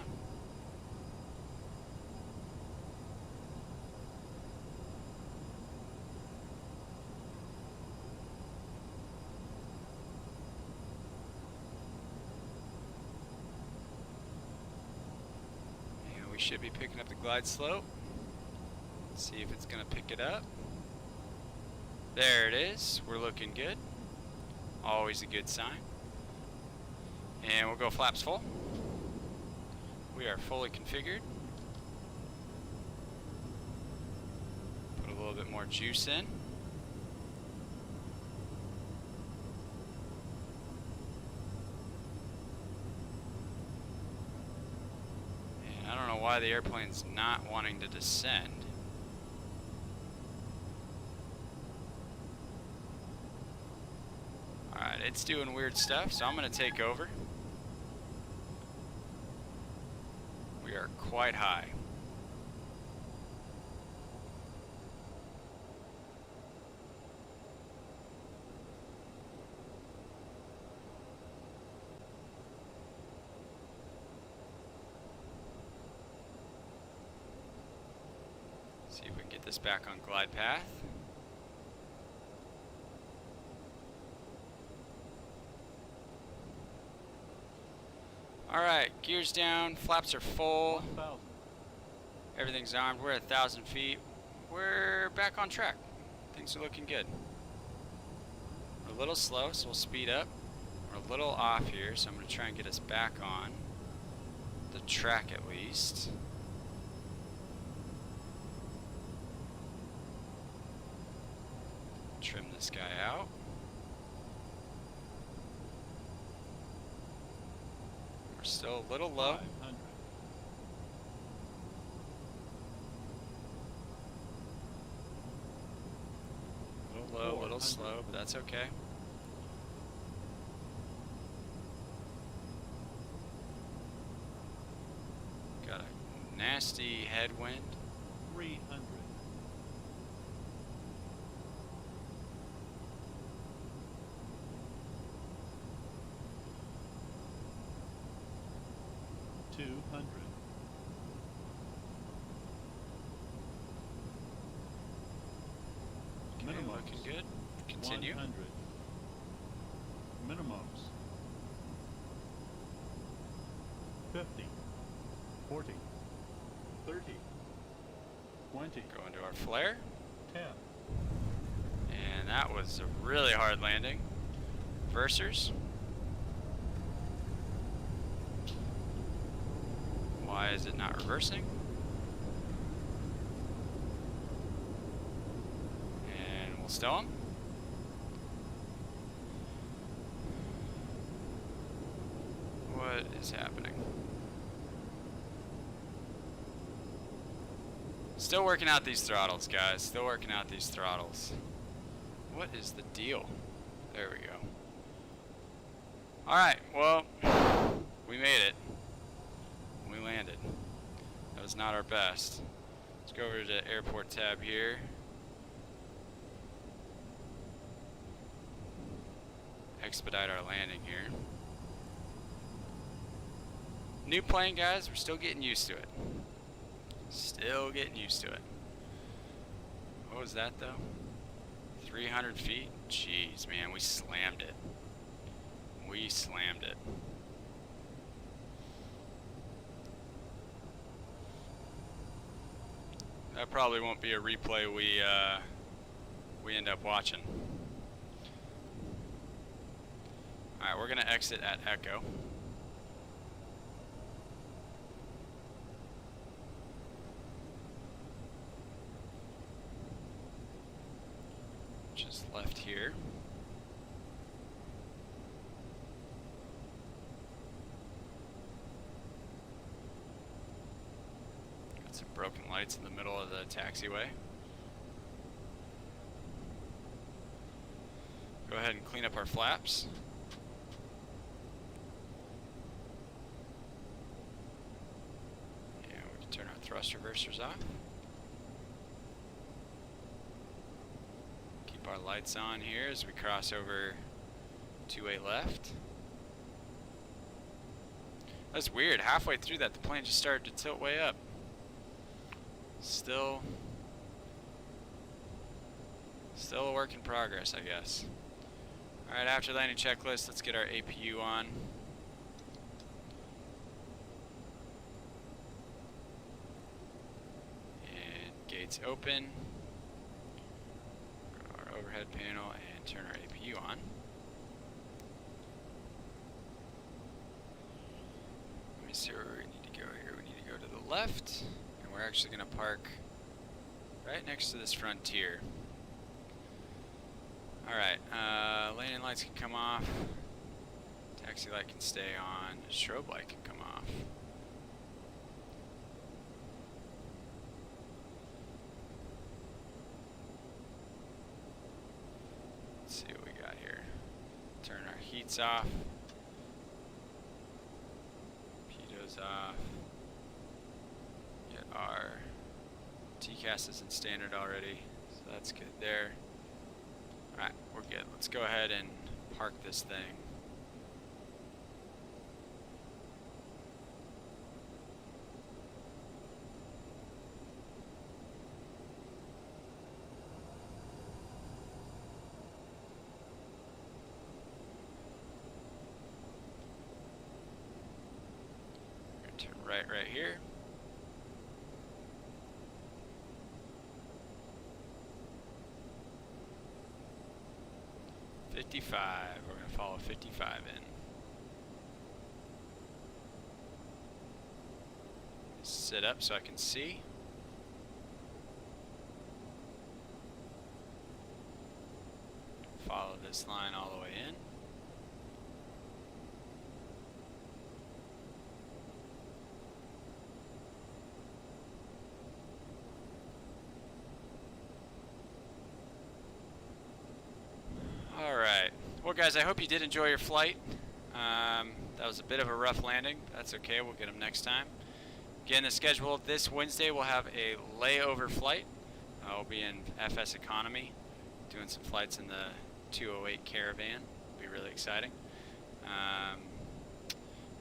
And we should be picking up the glide slope. See if it's gonna pick it up. There it is. We're looking good. Always a good sign. And we'll go flaps full. We are fully configured. Put a little bit more juice in. And I don't know why the airplane's not wanting to descend. Alright, it's doing weird stuff, so I'm going to take over. We are quite high. See if we can get this back on glide path. Alright, gears down, flaps are full. 1,000. Everything's armed. We're at 1,000 feet. We're back on track. Things are looking good. We're a little slow, so we'll speed up. We're a little off here, so I'm going to try and get us back on the track at least. Trim this guy out. We're still a little low. 500. A little low, a little slow, but that's okay. Got a nasty headwind. 300. 200. Okay, Minimums. looking good. Continue. 100. Minimums. 50. 40. 30. 20. Go into our flare. 10. And that was a really hard landing. Versers. Why is it not reversing? And we'll stow him. What is happening? Still working out these throttles, guys. Still working out these throttles. What is the deal? There we go. Alright, well, we made it. We landed. That was not our best. Let's go over to the airport tab here. Expedite our landing here. New plane, guys. We're still getting used to it. Still getting used to it. What was that, though? 300 feet? Jeez, man. We slammed it. We slammed it. That probably won't be a replay we end up watching. Alright, we're gonna exit at Echo. Just left here. Got some broken lights in the middle of the taxiway. Go ahead and clean up our flaps. Yeah, we can turn our thrust reversers off. Keep our lights on here as we cross over 2-way left. That's weird. Halfway through that, the plane just started to tilt way up. Still a work in progress, I guess. Alright, after landing checklist, let's get our APU on. And gates open. Go to our overhead panel and turn our APU on. Let me see where we need to go here. We need to go to the left, and we're actually going to park right next to this Frontier. Alright, landing lights can come off, taxi light can stay on, strobe light can come off. Let's see what we got here. Turn our heats off, pitos off, get our TCAS is in standard already, so that's good there. Alright, we're good. Let's go ahead and park this thing. We're gonna turn right here. We're going to follow 55 in. Sit up so I can see. Follow this line all the way in. Well, guys, I hope you did enjoy your flight. That was a bit of a rough landing. That's okay. We'll get them next time. Again, the schedule this Wednesday, we'll have a layover flight. We'll be in FS Economy, doing some flights in the 208 Caravan. It'll be really exciting.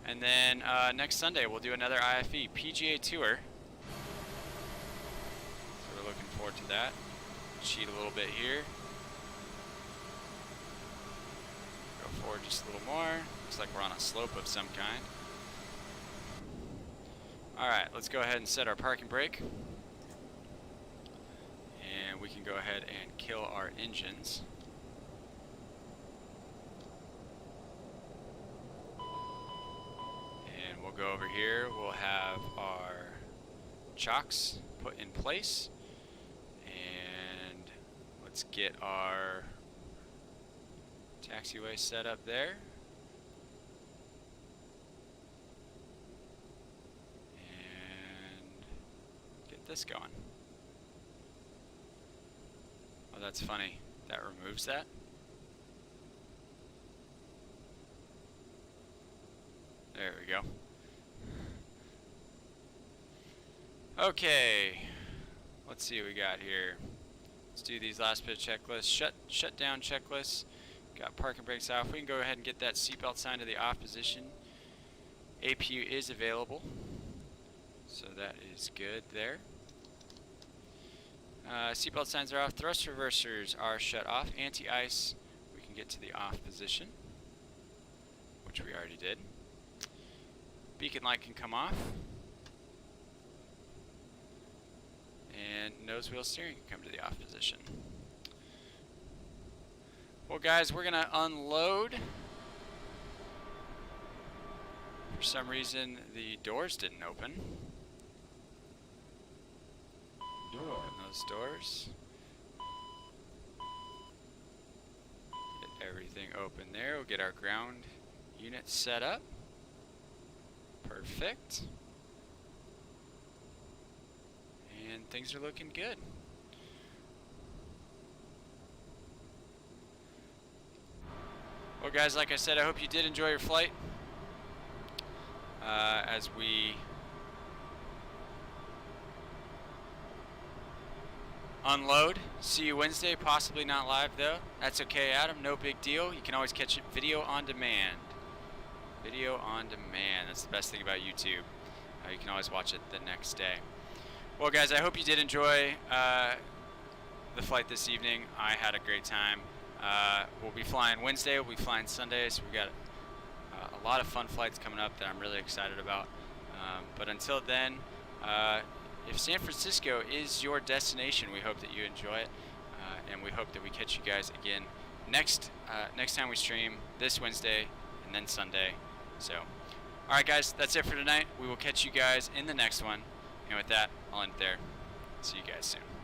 And then next Sunday, we'll do another IFE PGA Tour. So we're looking forward to that. Cheat a little bit here. Forward just a little more. Looks like we're on a slope of some kind. Alright, let's go ahead and set our parking brake. And we can go ahead and kill our engines. And we'll go over here. We'll have our chocks put in place. And let's get our taxiway set up there. And get this going. Oh, that's funny. That removes that. There we go. Okay. Let's see what we got here. Let's do these last bit of checklists. Shut down checklists. Got parking brakes off. We can go ahead and get that seatbelt sign to the off position. APU is available, so that is good there. Seatbelt signs are off. Thrust reversers are shut off. Anti-ice, we can get to the off position, which we already did. Beacon light can come off. And nose wheel steering can come to the off position. Well, guys, we're going to unload. For some reason, the doors didn't open. Open those doors. Get everything open there. We'll get our ground unit set up. Perfect. And things are looking good. Well, guys, like I said, I hope you did enjoy your flight. As we unload. See you Wednesday, possibly not live though. That's okay, Adam, no big deal. You can always catch it video on demand. Video on demand, that's the best thing about YouTube. You can always watch it the next day. Well guys, I hope you did enjoy the flight this evening. I had a great time. We'll be flying Wednesday, we'll be flying Sunday, so we got a lot of fun flights coming up that I'm really excited about. But until then, if San Francisco is your destination, we hope that you enjoy it, and we hope that we catch you guys again next time we stream, this Wednesday and then Sunday. So, alright guys, that's it for tonight. We will catch you guys in the next one, and with that, I'll end it there. See you guys soon.